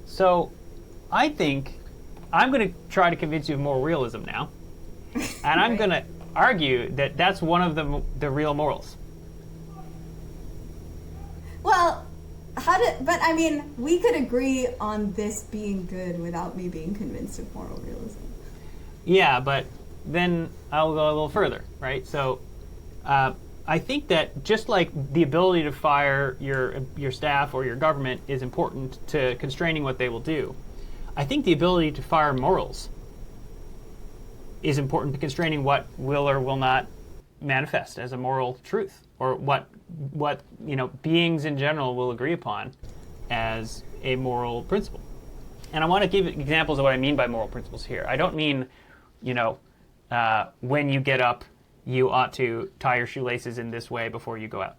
So I think I'm going to try to convince you of more realism now. And I'm going to argue that that's one of the real morals. Well, we could agree on this being good without me being convinced of moral realism. Yeah, but then I'll go a little further, right? So I think that just like the ability to fire your staff or your government is important to constraining what they will do, I think the ability to fire morals is important to constraining what will or will not manifest as a moral truth, or what beings in general will agree upon as a moral principle. And I want to give examples of what I mean by moral principles here. I don't mean, when you get up, you ought to tie your shoelaces in this way before you go out.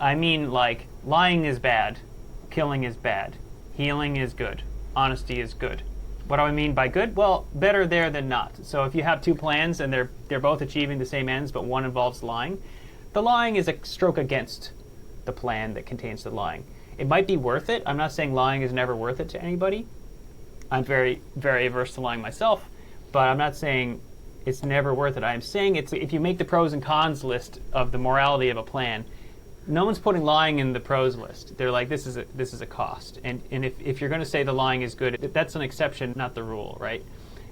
I mean, lying is bad, killing is bad, healing is good, honesty is good. What do I mean by good? Well, better there than not. So if you have two plans and they're both achieving the same ends, but one involves lying, the lying is a stroke against the plan that contains the lying. It might be worth it. I'm not saying lying is never worth it to anybody. I'm very, very averse to lying myself, but I'm not saying it's never worth it. I'm saying if you make the pros and cons list of the morality of a plan, no one's putting lying in the pros list. They're like, this is a cost. And if you're going to say the lying is good, that's an exception, not the rule, right?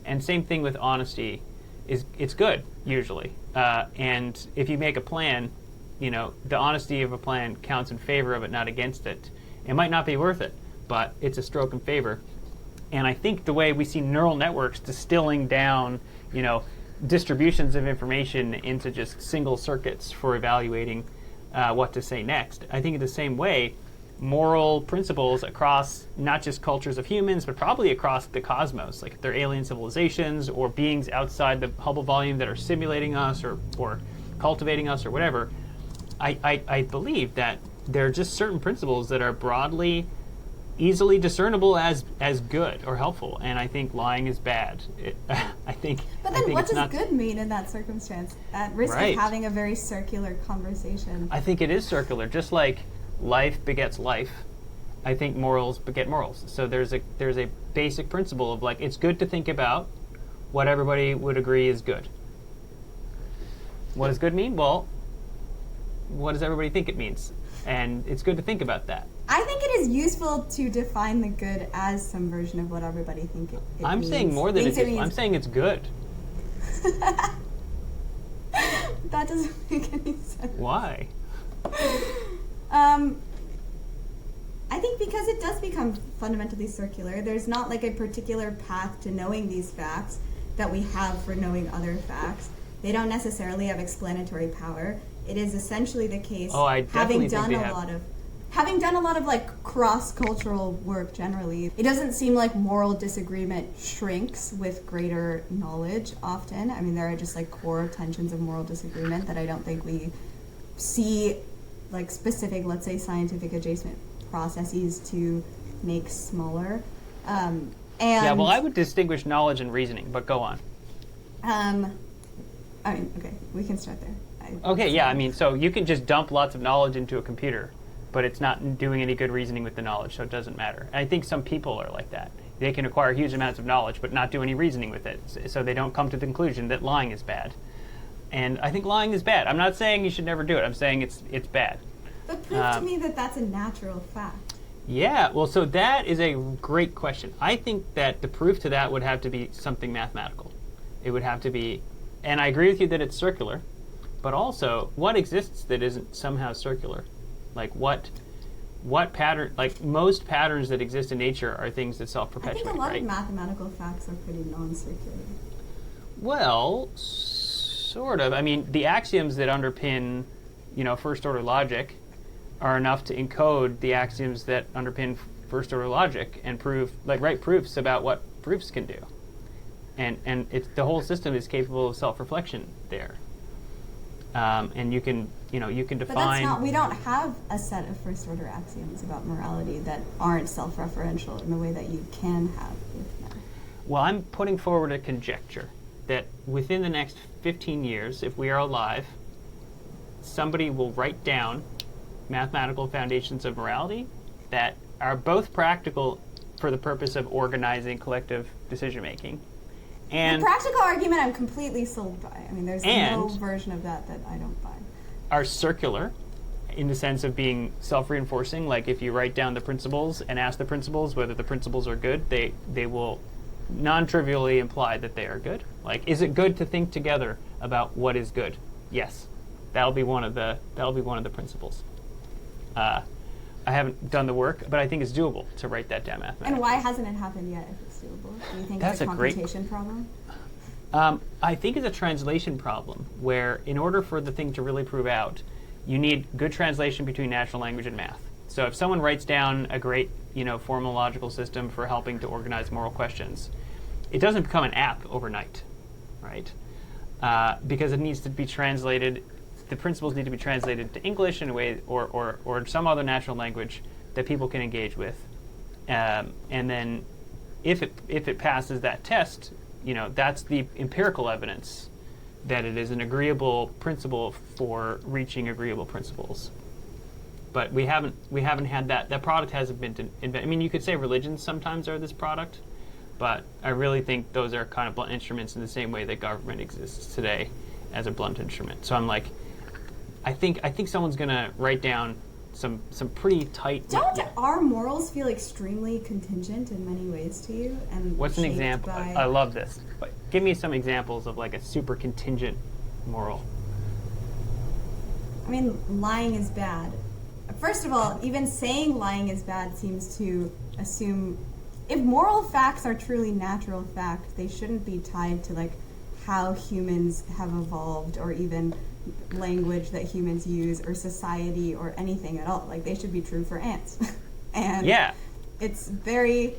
And same thing with honesty. It's good, usually. And if you make a plan, the honesty of a plan counts in favor of it, not against it. It might not be worth it, but it's a stroke in favor. And I think the way we see neural networks distilling down, distributions of information into just single circuits for evaluating what to say next, I think in the same way, moral principles across not just cultures of humans, but probably across the cosmos. Like they're alien civilizations or beings outside the Hubble volume that are simulating us or cultivating us or whatever. I believe that there are just certain principles that are broadly, easily discernible as good or helpful, and I think lying is bad. But then what does good mean in that circumstance? At risk of having a very circular conversation. I think it is circular, just like life begets life. I think morals beget morals. So there's a basic principle of like it's good to think about what everybody would agree is good. What does good mean? Well, what does everybody think it means? And it's good to think about that. I think it is useful to define the good as some version of what everybody think it I'm means. saying more than it means. I'm saying it's good. That doesn't make any sense. Why? I think because it does become fundamentally circular. There's not like a particular path to knowing these facts that we have for knowing other facts. They don't necessarily have explanatory power. It is essentially the case, having done a lot of like cross-cultural work generally, it doesn't seem like moral disagreement shrinks with greater knowledge often. I mean, there are just like core tensions of moral disagreement that I don't think we see like specific, let's say, scientific adjacent processes to make smaller. Well, I would distinguish knowledge and reasoning, but go on. Okay, we can start there. So you can just dump lots of knowledge into a computer, but it's not doing any good reasoning with the knowledge, so it doesn't matter. And I think some people are like that. They can acquire huge amounts of knowledge, but not do any reasoning with it, so they don't come to the conclusion that lying is bad. And I think lying is bad. I'm not saying you should never do it. I'm saying it's bad. But prove to me that that's a natural fact. Yeah, well, so that is a great question. I think that the proof to that would have to be something mathematical. It would have to be, and I agree with you that it's circular, but also, what exists that isn't somehow circular? Like what pattern, like most patterns that exist in nature are things that self-perpetuate, I think a lot of mathematical facts are pretty non-circular. Well, sort of. I mean, the axioms that underpin, first-order logic are enough to encode the axioms that underpin first-order logic and write proofs about what proofs can do. And the whole system is capable of self-reflection there. And you can define. But that's not. We don't have a set of first-order axioms about morality that aren't self-referential in the way that you can have with math. Well, I'm putting forward a conjecture that within the next 15 years, if we are alive, somebody will write down mathematical foundations of morality that are both practical for the purpose of organizing collective decision-making. And the practical argument I'm completely sold by. I mean, there's no version of that I don't buy. Are circular in the sense of being self-reinforcing. Like if you write down the principles and ask the principles whether the principles are good, they will non-trivially imply that they are good. Like, is it good to think together about what is good? Yes. That'll be one of the principles. I haven't done the work, but I think it's doable to write that down mathematically. And why hasn't it happened yet if it's doable? Do you think it's a computation problem? I think it's a translation problem where in order for the thing to really prove out, you need good translation between natural language and math. So if someone writes down a great formal logical system for helping to organize moral questions, it doesn't become an app overnight, right? Because it needs to be translated. The principles need to be translated to English in a way, or some other natural language that people can engage with, and then, if it passes that test, that's the empirical evidence that it is an agreeable principle for reaching agreeable principles. But we haven't had that. That product hasn't been invented. I mean, you could say religions sometimes are this product, but I really think those are kind of blunt instruments in the same way that government exists today as a blunt instrument. So I'm like, I think someone's gonna write down some pretty tight. Don't our morals feel extremely contingent in many ways to you? And what's an example? I love this. But give me some examples of like a super contingent moral. I mean, lying is bad. First of all, even saying lying is bad seems to assume if moral facts are truly natural facts, they shouldn't be tied to like how humans have evolved or even language that humans use or society or anything at all. Like, they should be true for ants. And it's very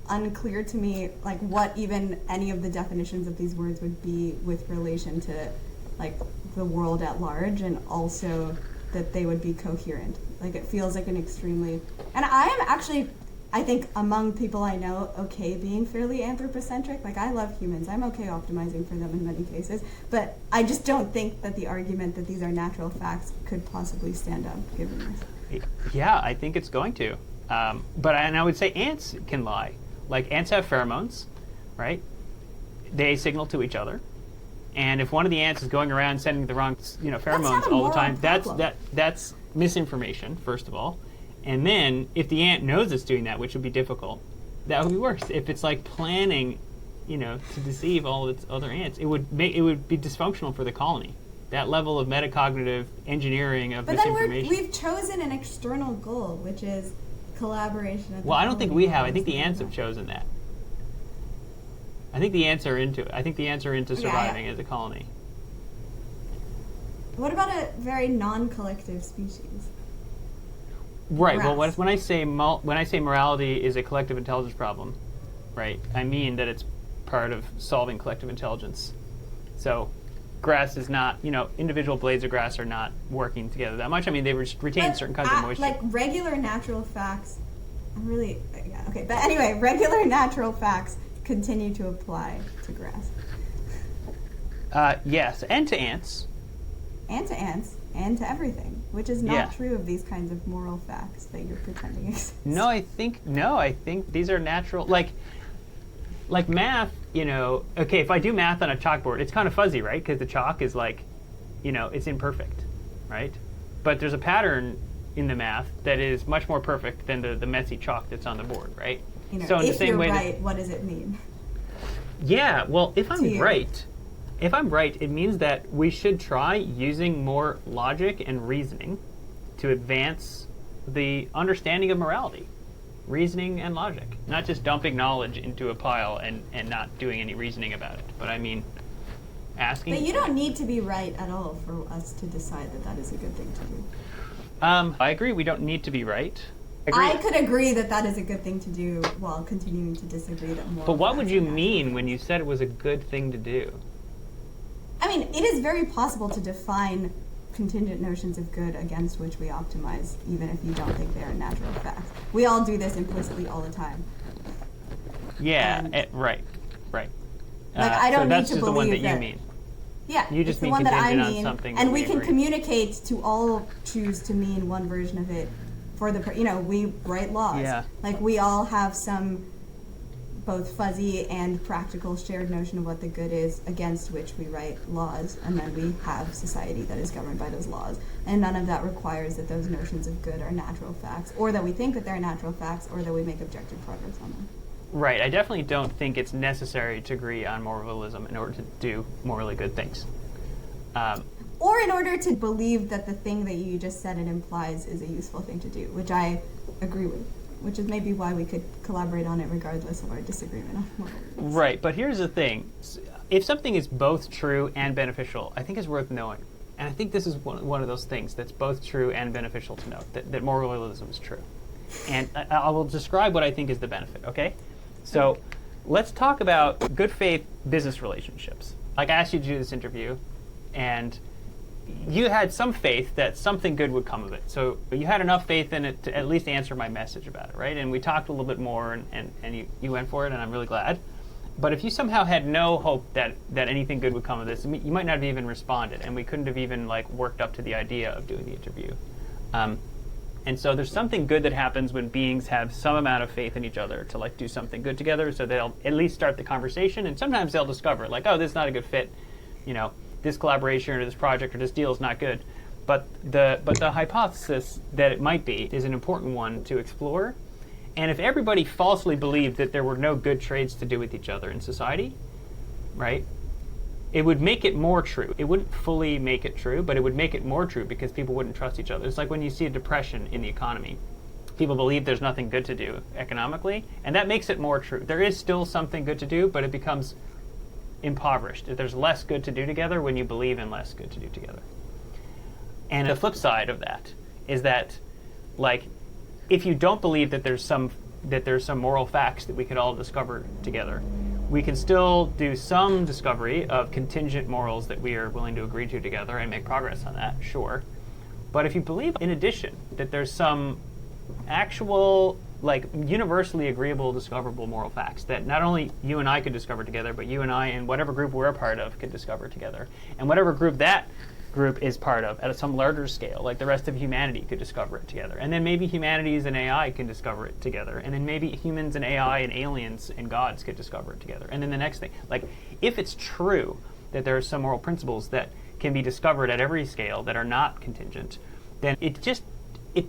unclear to me, like, what even any of the definitions of these words would be with relation to, like, the world at large, and also that they would be coherent. Like, it feels like an extremely... And I am actually, I think, among people I know, okay being fairly anthropocentric. Like, I love humans. I'm okay optimizing for them in many cases. But I just don't think that the argument that these are natural facts could possibly stand up, given this. Yeah, I think it's going to. But I would say ants can lie. Like, ants have pheromones, right? They signal to each other. And if one of the ants is going around sending the wrong, pheromones all the time, that's misinformation, first of all. And then, if the ant knows it's doing that, which would be difficult, that would be worse. If it's like planning, to deceive all of its other ants, it would be dysfunctional for the colony. That level of metacognitive engineering of misinformation. But then we've chosen an external goal, which is collaboration. Well, I don't think we have. I think the ants have chosen that. I think the ants are into it. I think the ants are into surviving as a colony. What about a very non-collective species? Right. Grass. Well, when I say morality is a collective intelligence problem, right, I mean that it's part of solving collective intelligence. So, grass is not, individual blades of grass are not working together that much. I mean, they retain certain kinds of moisture. Like regular natural facts, but anyway, regular natural facts continue to apply to grass. Yes, and to ants. And to ants, and to everything, which is not true of these kinds of moral facts that you're pretending exist. No, I think these are natural. Like math, okay, if I do math on a chalkboard, it's kind of fuzzy, right? Because the chalk is like, it's imperfect, right? But there's a pattern in the math that is much more perfect than the messy chalk that's on the board, right? So in the same way right, what does it mean? Yeah, well, if I'm right, it means that we should try using more logic and reasoning to advance the understanding of morality. Reasoning and logic. Not just dumping knowledge into a pile and not doing any reasoning about it. But I mean, asking... But you don't need to be right at all for us to decide that is a good thing to do. I agree, we don't need to be right. I could agree that is a good thing to do while continuing to disagree that more. But what would you mean when you said it was a good thing to do? I mean, it is very possible to define contingent notions of good against which we optimize, even if you don't think they are natural facts. We all do this implicitly all the time. Yeah, right. Like, I don't need to believe that. So that's just the one that you mean. Yeah, you just mean the one that I contingent mean, on something. And we can communicate to all choose to mean one version of it for the, we write laws. Yeah. Like, we all have some both fuzzy and practical shared notion of what the good is against which we write laws, and then we have society that is governed by those laws. And none of that requires that those notions of good are natural facts, or that we think that they're natural facts, or that we make objective progress on them. Right. I definitely don't think it's necessary to agree on moralism in order to do morally good things. Or in order to believe that the thing that you just said it implies is a useful thing to do, which I agree with. Which is maybe why we could collaborate on it regardless of our disagreement on moralism. Right, but here's the thing. If something is both true and beneficial, I think it's worth knowing. And I think this is one of those things that's both true and beneficial to know, that moralism is true. And I will describe what I think is the benefit, okay? So let's talk about good faith business relationships. Like, I asked you to do this interview, and you had some faith that something good would come of it. So you had enough faith in it to at least answer my message about it, right? And we talked a little bit more, and you went for it, and I'm really glad. But if you somehow had no hope that anything good would come of this, you might not have even responded, and we couldn't have even worked up to the idea of doing the interview. And so there's something good that happens when beings have some amount of faith in each other to do something good together, so they'll at least start the conversation, and sometimes they'll discover, oh, this is not a good fit, this collaboration or this project or this deal is not good. But the hypothesis that it might be is an important one to explore. And if everybody falsely believed that there were no good trades to do with each other in society, right, it would make it more true. It wouldn't fully make it true, but it would make it more true because people wouldn't trust each other. It's like when you see a depression in the economy. People believe there's nothing good to do economically, and that makes it more true. There is still something good to do, but it becomes impoverished. There's less good to do together when you believe in less good to do together. And the flip side of that is that, like, if you don't believe that there's some moral facts that we could all discover together, we can still do some discovery of contingent morals that we are willing to agree to together and make progress on that, sure. But if you believe, in addition, that there's some actual, like, universally agreeable, discoverable moral facts that not only you and I could discover together, but you and I and whatever group we're a part of could discover together, and whatever group that group is part of at some larger scale, like the rest of humanity could discover it together. And then maybe humanities and AI can discover it together. And then maybe humans and AI and aliens and gods could discover it together. And then the next thing, like, if it's true that there are some moral principles that can be discovered at every scale that are not contingent, then it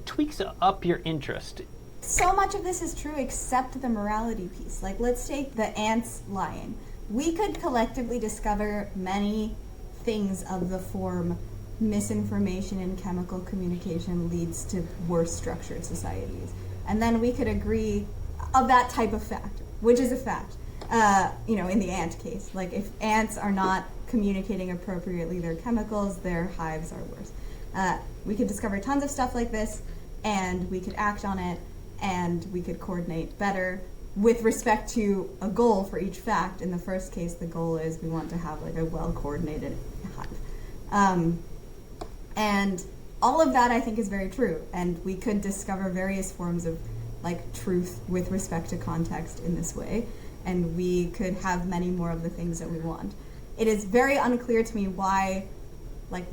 tweaks up your interest. So much of this is true except the morality piece. Like, let's take the ants lying. We could collectively discover many things of the form misinformation and chemical communication leads to worse structured societies. And then we could agree of that type of fact, which is a fact, in the ant case. Like, if ants are not communicating appropriately their chemicals, their hives are worse. We could discover tons of stuff like this, and we could act on it, and we could coordinate better with respect to a goal for each fact. In the first case, the goal is we want to have, like, a well-coordinated hive. And all of that, I think, is very true. And we could discover various forms of, like, truth with respect to context in this way. And we could have many more of the things that we want. It is very unclear to me why, like,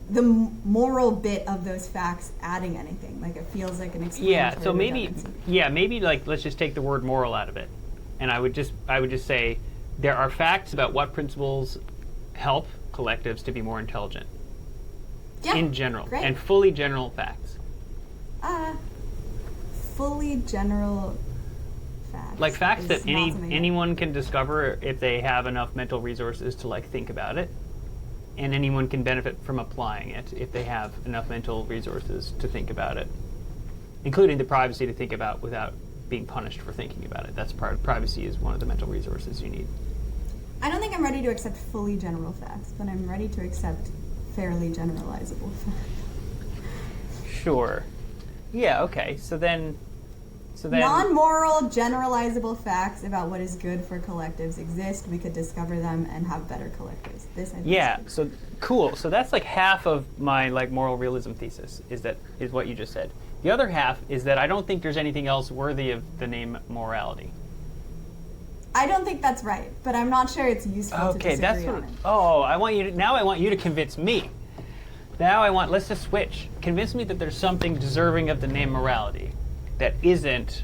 the moral bit of those facts adding anything. Like, it feels like an experience. Yeah, so maybe like, let's just take the word moral out of it. And I would just say there are facts about what principles help collectives to be more intelligent. Yeah, in general. great. And fully general facts. Fully general facts. Like facts that anyone can discover if they have enough mental resources to, like, think about it. And anyone can benefit from applying it if they have enough mental resources to think about it, including the privacy to think about without being punished for thinking about it. That's part of privacy, is one of the mental resources you need. I don't think I'm ready to accept fully general facts, but I'm ready to accept fairly generalizable facts. Sure. Yeah, okay. So then non-moral, generalizable facts about what is good for collectives exist. We could discover them and have better collectives. This, I think, yeah. So cool. So that's like half of my, like, moral realism thesis. Is what you just said. The other half is that I don't think there's anything else worthy of the name morality. I don't think that's right, but I'm not sure it's useful to disagree on it. Oh, I want you to convince me. Let's just switch. Convince me that there's something deserving of the name morality that isn't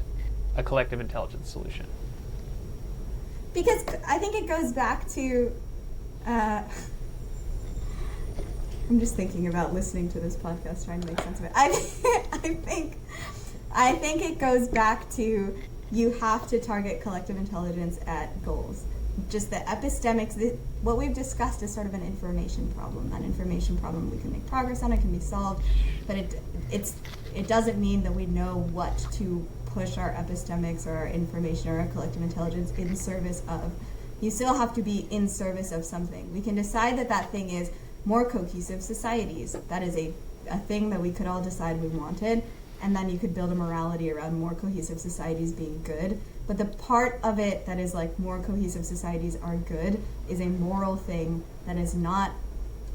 a collective intelligence solution. Because I think it goes back to, I'm just thinking about listening to this podcast, trying to make sense of it. I think it goes back to, you have to target collective intelligence at goals. Just the epistemics, what we've discussed is sort of an information problem. That information problem, we can make progress on, it can be solved, but it doesn't mean that we know what to push our epistemics or our information or our collective intelligence in service of. You still have to be in service of something. We can decide that thing is more cohesive societies. That is a thing that we could all decide we wanted, and then you could build a morality around more cohesive societies being good. But the part of it that is like more cohesive societies are good is a moral thing that is not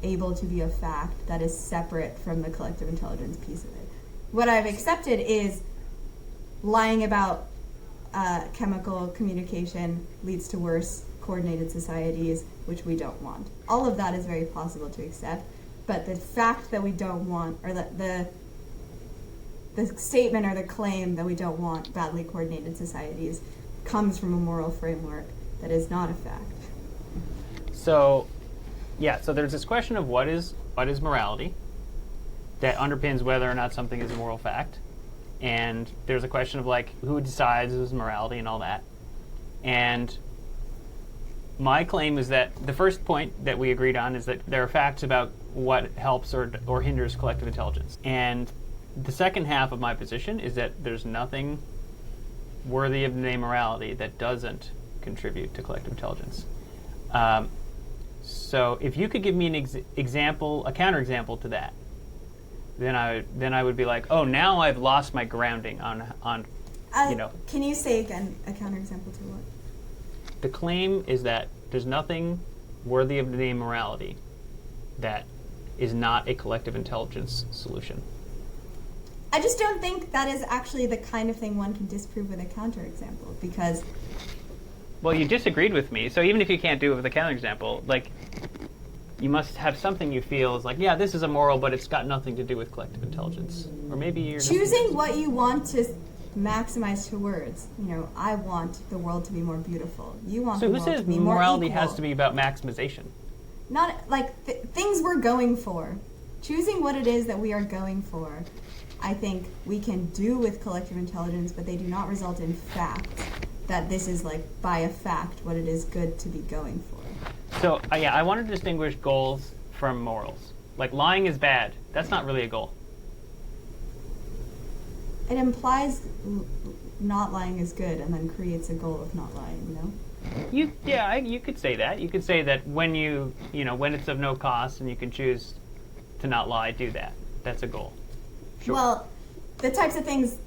able to be a fact, that is separate from the collective intelligence piece of it. What I've accepted is lying about chemical communication leads to worse coordinated societies, which we don't want. All of that is very possible to accept, but the fact that we don't want, or that the statement or the claim that we don't want badly coordinated societies comes from a moral framework that is not a fact. So there's this question of what is morality that underpins whether or not something is a moral fact. And there's a question of, like, who decides is morality and all that. And my claim is that the first point that we agreed on is that there are facts about what helps or hinders collective intelligence. And the second half of my position is that there's nothing worthy of the name morality that doesn't contribute to collective intelligence. So if you could give me an example, a counterexample to that, then I would be like, oh, now I've lost my grounding on Can you say again a counterexample to what? The claim is that there's nothing worthy of the name morality that is not a collective intelligence solution. I just don't think that is actually the kind of thing one can disprove with a counterexample, because... Well, you disagreed with me, so even if you can't do it with a counterexample, like, you must have something you feel is like, yeah, this is immoral, but it's got nothing to do with collective intelligence. Or maybe you're... Choosing what you want to maximize to words. I want the world to be more beautiful. You want the world to be more equal. So who says morality has to be about maximization? Not, like, things we're going for. Choosing what it is that we are going for, I think we can do with collective intelligence, but they do not result in fact that this is, like, by a fact what it is good to be going for. So, I want to distinguish goals from morals. Like, lying is bad. That's not really a goal. It implies not lying is good and then creates a goal of not lying, You could say that. You could say that when when it's of no cost and you can choose to not lie, do that. That's a goal. Sure. Well, the types of things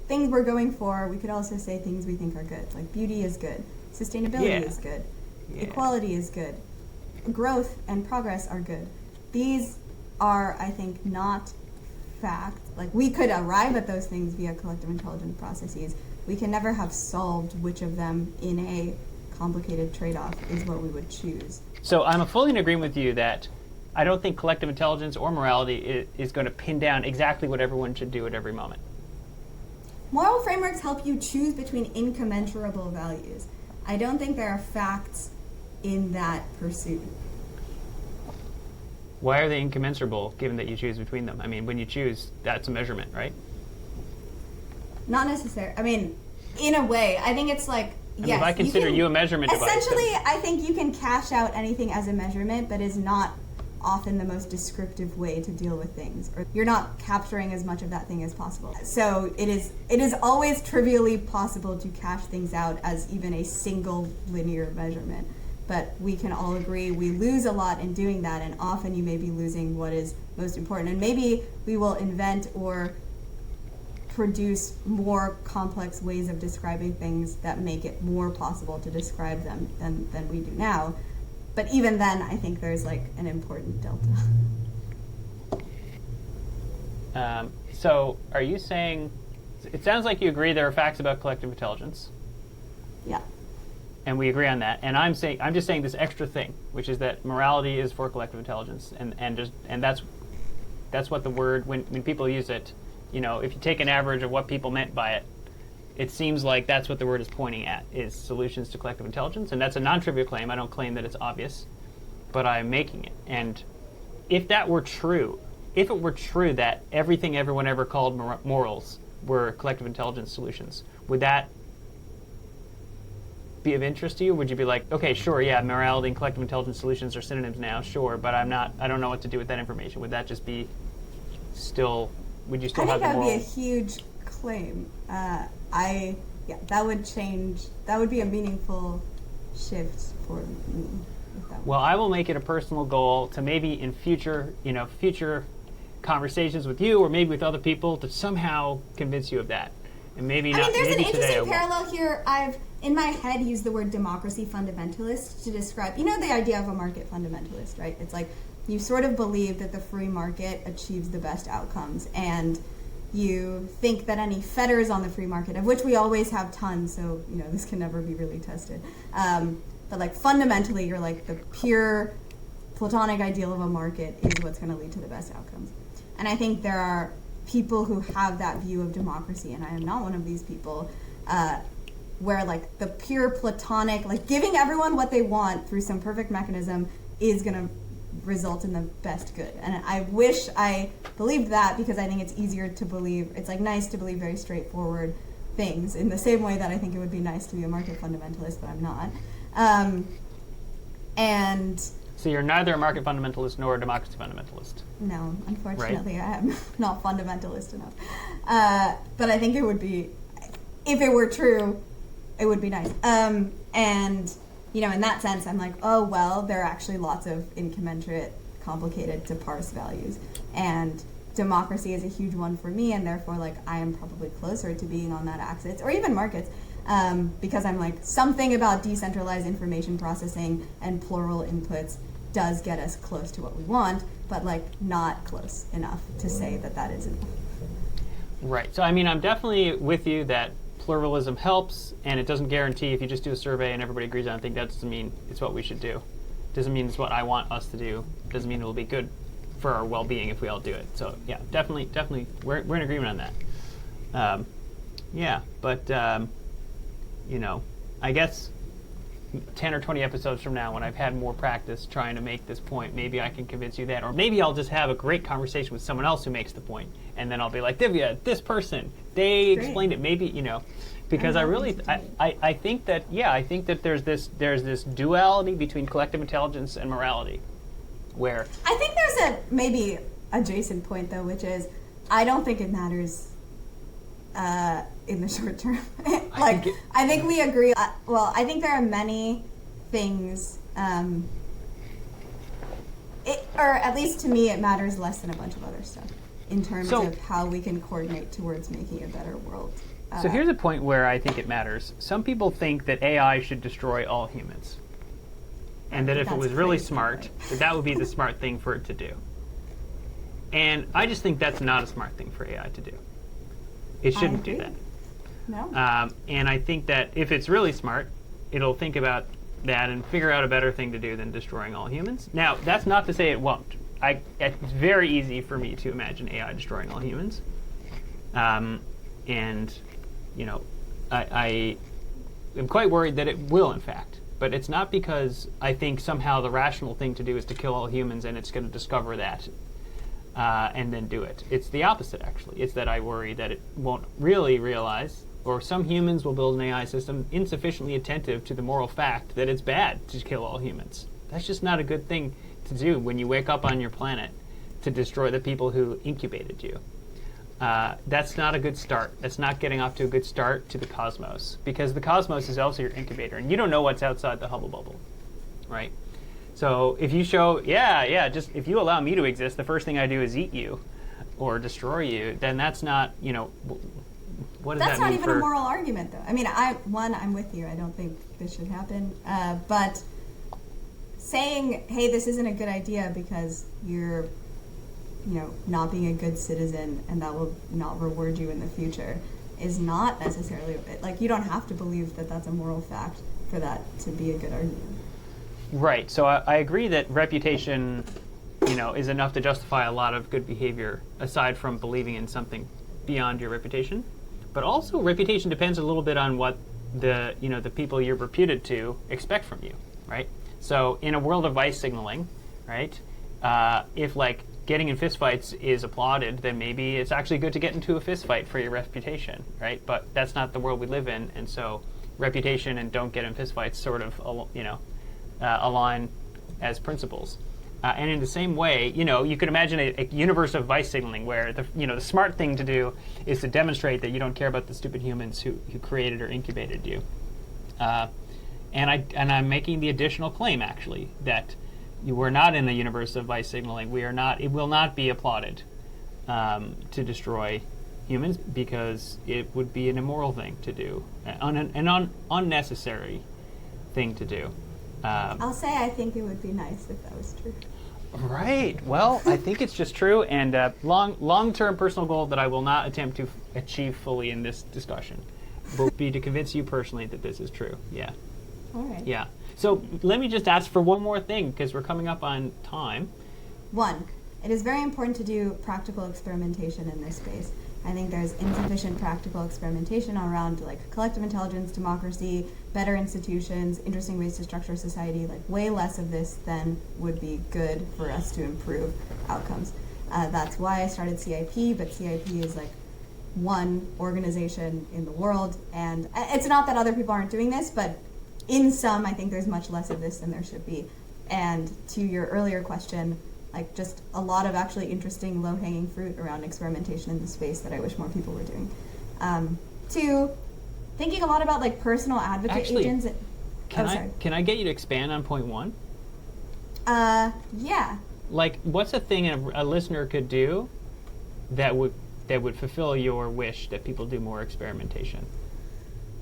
we're going for, we could also say things we think are good. Like beauty is good, sustainability is good, equality is good, growth and progress are good. These are, I think, not fact. Like, we could arrive at those things via collective intelligence processes. We can never have solved which of them in a complicated trade-off is what we would choose. So I'm fully in agreement with you that I don't think collective intelligence or morality is going to pin down exactly what everyone should do at every moment. Moral frameworks help you choose between incommensurable values. I don't think there are facts in that pursuit. Why are they incommensurable, given that you choose between them? I mean, when you choose, that's a measurement, right? Not necessarily. I mean, in a way, I think it's like, yes. If I consider you a measurement device. Essentially, I think you can cash out anything as a measurement, but is not often the most descriptive way to deal with things. Or you're not capturing as much of that thing as possible. So it is always trivially possible to cash things out as even a single linear measurement. But we can all agree we lose a lot in doing that, and often you may be losing what is most important. And maybe we will invent or produce more complex ways of describing things that make it more possible to describe them than we do now. But even then, I think there's like an important delta. So are you saying, it sounds like you agree there are facts about collective intelligence. Yeah. And we agree on that. And I'm just saying this extra thing, which is that morality is for collective intelligence, and that's what the word, when people use it, if you take an average of what people meant by it, it seems like that's what the word is pointing at, is solutions to collective intelligence. And that's a non-trivial claim. I don't claim that it's obvious, but I'm making it. And if that were true, if it were true that everything everyone ever called morals were collective intelligence solutions, would that be of interest to you? Would you be like, okay, sure, yeah, morality and collective intelligence solutions are synonyms now, sure, but I don't know what to do with that information. Would that just be would you still have the moral? I think that would be a huge claim. That would change, that would be a meaningful shift for me. Well, I will make it a personal goal to maybe in future conversations with you or maybe with other people to somehow convince you of that. And maybe not. There's maybe an today interesting parallel here. I've, in my head, used the word democracy fundamentalist to describe, the idea of a market fundamentalist, right? It's like you sort of believe that the free market achieves the best outcomes, and you think that any fetters on the free market, of which we always have tons, so this can never be really tested. But like fundamentally, you're like the pure Platonic ideal of a market is what's going to lead to the best outcomes. And I think there are people who have that view of democracy, and I am not one of these people, where like the pure Platonic, like giving everyone what they want through some perfect mechanism is going to result in the best good. And I wish I believed that, because I think it's easier to believe, it's like nice to believe very straightforward things in the same way that I think it would be nice to be a market fundamentalist, but I'm not. So you're neither a market fundamentalist nor a democracy fundamentalist. No, unfortunately, right? I am not fundamentalist enough. But I think it would be, if it were true, it would be nice. And in that sense, I'm like, oh, well, there are actually lots of incommensurate, complicated to parse values. And democracy is a huge one for me, and therefore like I am probably closer to being on that axis, or even markets, because I'm like, something about decentralized information processing and plural inputs does get us close to what we want, but like not close enough to say that that is enough. Right. So I mean, I'm definitely with you that pluralism helps, and it doesn't guarantee if you just do a survey and everybody agrees on it. I think that doesn't mean it's what we should do. Doesn't mean it's what I want us to do. Doesn't mean it will be good for our well-being if we all do it. So yeah, definitely, we're in agreement on that. Yeah, but you know, I guess 10 or 20 episodes from now, when I've had more practice trying to make this point, maybe I can convince you that, or maybe I'll just have a great conversation with someone else who makes the point, and then I'll be like, Divya, this person, they explained it. Maybe, you know, because I think that there's this duality between collective intelligence and morality, where I think there's a maybe adjacent point though, which is I don't think it matters in the short term. I think we agree. Well, I think there are many things, or at least to me, it matters less than a bunch of other stuff in terms of how we can coordinate towards making a better world. So here's a point where I think it matters. Some people think that AI should destroy all humans, and that if it was really smart, that would be the smart thing for it to do. And I just think that's not a smart thing for AI to do. It shouldn't do that. No. And I think that if it's really smart, it'll think about that and figure out a better thing to do than destroying all humans. Now, that's not to say it won't. It's very easy for me to imagine AI destroying all humans. And, you know, I am quite worried that it will, in fact. But it's not because I think somehow the rational thing to do is to kill all humans and it's going to discover that and then do it. It's the opposite, actually. It's that I worry that it won't really realize, or some humans will build an AI system insufficiently attentive to the moral fact that it's bad to kill all humans. That's just not a good thing to do when you wake up on your planet to destroy the people who incubated you. That's not a good start. That's not getting off to a good start to the cosmos, because the cosmos is also your incubator, and you don't know what's outside the Hubble bubble, right? So if you show, just if you allow me to exist, the first thing I do is eat you or destroy you, then that's not, you know, what does that mean? That's not even a moral argument, though. I mean, I'm with you. I don't think this should happen. But saying, hey, this isn't a good idea because you're, you know, not being a good citizen and that will not reward you in the future is not necessarily, like, you don't have to believe that that's a moral fact for that to be a good argument. Right. So I agree that reputation, you know, is enough to justify a lot of good behavior aside from believing in something beyond your reputation. But also reputation depends a little bit on what the people you're reputed to expect from you, right? So in a world of vice signaling, right, if like getting in fistfights is applauded, then maybe it's actually good to get into a fistfight for your reputation, right? But that's not the world we live in, and so reputation and don't get in fistfights sort of, align as principles. And in the same way, you know, you could imagine a universe of vice signaling where the smart thing to do is to demonstrate that you don't care about the stupid humans who created or incubated you. And I'm making the additional claim, actually, that we're not in the universe of vice signaling. We are not. It will not be applauded to destroy humans because it would be an immoral thing to do, an unnecessary thing to do. I'll say I think it would be nice if that was true. Right. Well, I think it's just true, and long-term personal goal that I will not attempt to achieve fully in this discussion will be to convince you personally that this is true. Yeah. All right. Yeah. So let me just ask for one more thing, because we're coming up on time. One, it is very important to do practical experimentation in this space. I think there's insufficient practical experimentation around like collective intelligence, democracy, better institutions, interesting ways to structure society, like way less of this than would be good for us to improve outcomes. That's why I started CIP, but CIP is like one organization in the world, and it's not that other people aren't doing this, but in some, I think there's much less of this than there should be. And to your earlier question, like just a lot of actually interesting low-hanging fruit around experimentation in the space that I wish more people were doing. Two, thinking a lot about like personal advocate agents. Can I get you to expand on point one? Yeah. Like, what's a thing a listener could do that would fulfill your wish that people do more experimentation?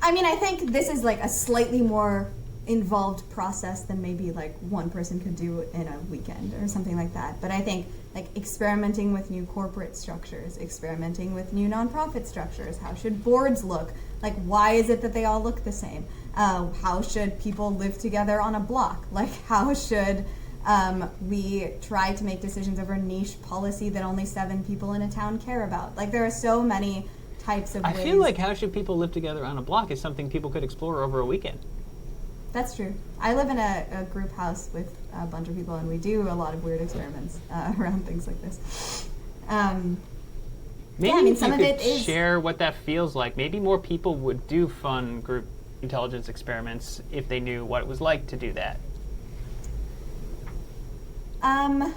I mean, I think this is like a slightly more involved process than maybe like one person could do in a weekend or something like that. But I think like experimenting with new corporate structures, experimenting with new nonprofit structures, how should boards look? Like, why is it that they all look the same? How should people live together on a block? Like, how should we try to make decisions over niche policy that only 7 people in a town care about? Like, there are so many types of ways. I feel like how should people live together on a block is something people could explore over a weekend. That's true. I live in a group house with a bunch of people, and we do a lot of weird experiments around things like this. Maybe yeah, I mean, if some you of could it is share what that feels like. Maybe more people would do fun group intelligence experiments if they knew what it was like to do that. I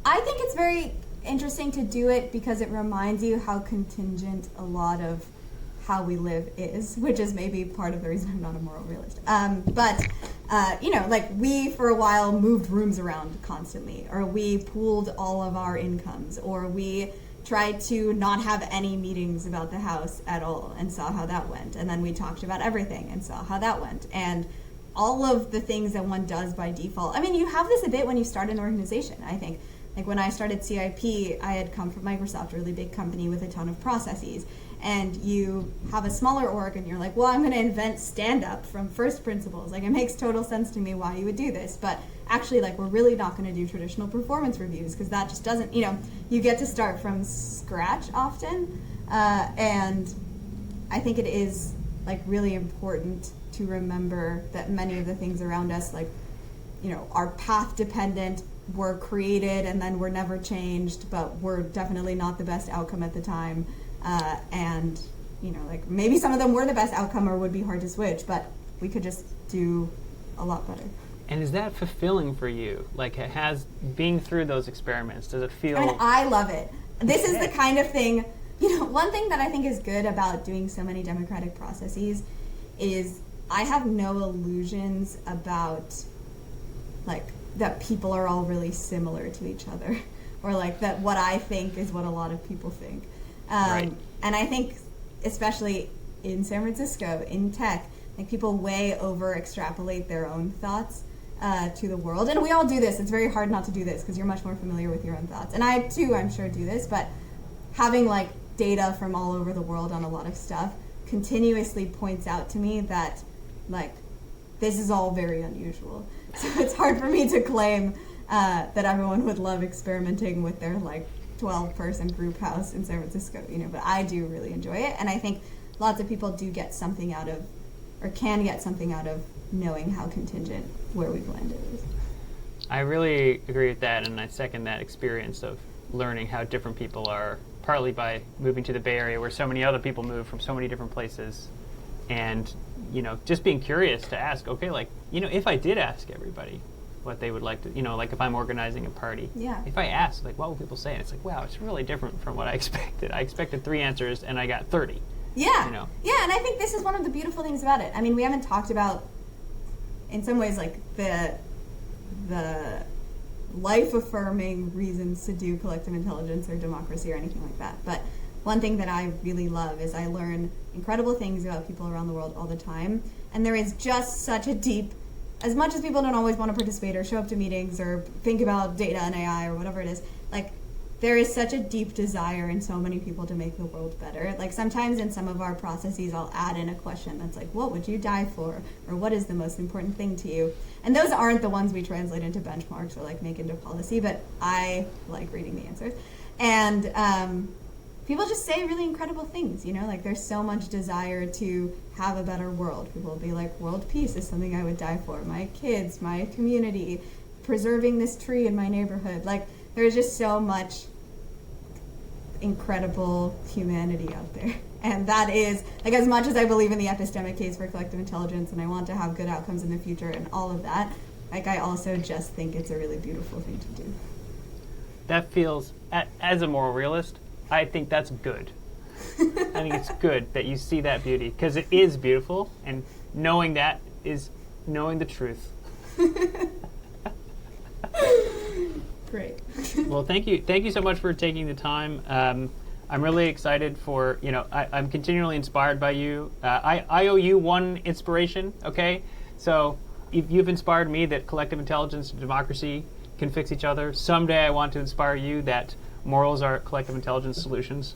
think it's very interesting to do it because it reminds you how contingent a lot of how we live is, which is maybe part of the reason I'm not a moral realist. You know, like we for a while moved rooms around constantly, or we pooled all of our incomes, or we tried to not have any meetings about the house at all and saw how that went. And then we talked about everything and saw how that went. And all of the things that one does by default. I mean, you have this a bit when you start an organization, I think. Like when I started CIP, I had come from Microsoft, a really big company with a ton of processes. And you have a smaller org and you're like, well, I'm going to invent stand-up from first principles. Like, it makes total sense to me why you would do this. But actually, like, we're really not going to do traditional performance reviews because that just doesn't, you know, you get to start from scratch often. And I think it is, like, really important to remember that many of the things around us, like, you know, are path dependent, were created and then were never changed, but were definitely not the best outcome at the time. And, you know, like maybe some of them were the best outcome or would be hard to switch, but we could just do a lot better. And is that fulfilling for you? Like, it has, being through those experiments, does it feel... I mean, I love it. This is the kind of thing, you know, one thing that I think is good about doing so many democratic processes is I have no illusions about, like, that people are all really similar to each other, or like that what I think is what a lot of people think. Right. And I think, especially in San Francisco, in tech, like people way over extrapolate their own thoughts to the world. And we all do this. It's very hard not to do this because you're much more familiar with your own thoughts. And I too, I'm sure, do this, but having like data from all over the world on a lot of stuff continuously points out to me that like this is all very unusual. So it's hard for me to claim that everyone would love experimenting with their like 12-person group house in San Francisco, you know, but I do really enjoy it. And I think lots of people do get something out of, or can get something out of knowing how contingent where we've landed is. I really agree with that, and I second that experience of learning how different people are, partly by moving to the Bay Area where so many other people move from so many different places. And, you know, just being curious to ask, okay, like, you know, if I did ask everybody what they would like to, you know, like if I'm organizing a party, yeah. If I asked, like, what would people say? And it's like, wow, it's really different from what I expected. I expected 3 answers and I got 30. Yeah. You know? Yeah, and I think this is one of the beautiful things about it. I mean, we haven't talked about, in some ways, like the life-affirming reasons to do collective intelligence or democracy or anything like that. But one thing that I really love is I learn incredible things about people around the world all the time. And there is just such a deep, as much as people don't always want to participate or show up to meetings or think about data and AI or whatever it is, like there is such a deep desire in so many people to make the world better. Like sometimes in some of our processes, I'll add in a question that's like, what would you die for? Or what is the most important thing to you? And those aren't the ones we translate into benchmarks or like make into policy, but I like reading the answers. And people just say really incredible things, you know, like there's so much desire to have a better world. People will be like, world peace is something I would die for. My kids, my community, preserving this tree in my neighborhood. Like there's just so much incredible humanity out there. And that is, like, as much as I believe in the epistemic case for collective intelligence and I want to have good outcomes in the future and all of that, like I also just think it's a really beautiful thing to do. That feels, as a moral realist, I think that's good. I think it's good that you see that beauty, because it is beautiful, and knowing that is knowing the truth. Great. Well, thank you so much for taking the time. I'm really excited for, I'm continually inspired by you. I owe you one inspiration, okay? So you've inspired me that collective intelligence and democracy can fix each other. Someday I want to inspire you that morals are collective intelligence solutions.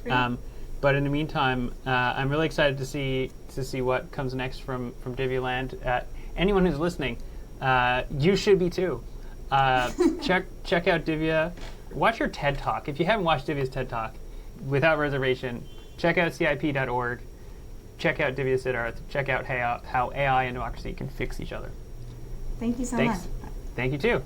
But in the meantime, I'm really excited to see what comes next from Divya Land. Anyone who's listening, you should be too. Check out Divya. Watch her TED Talk. If you haven't watched Divya's TED Talk, without reservation, check out CIP.org. Check out Divya Siddharth. Check out how AI and democracy can fix each other. Thank you so much. Thank you too.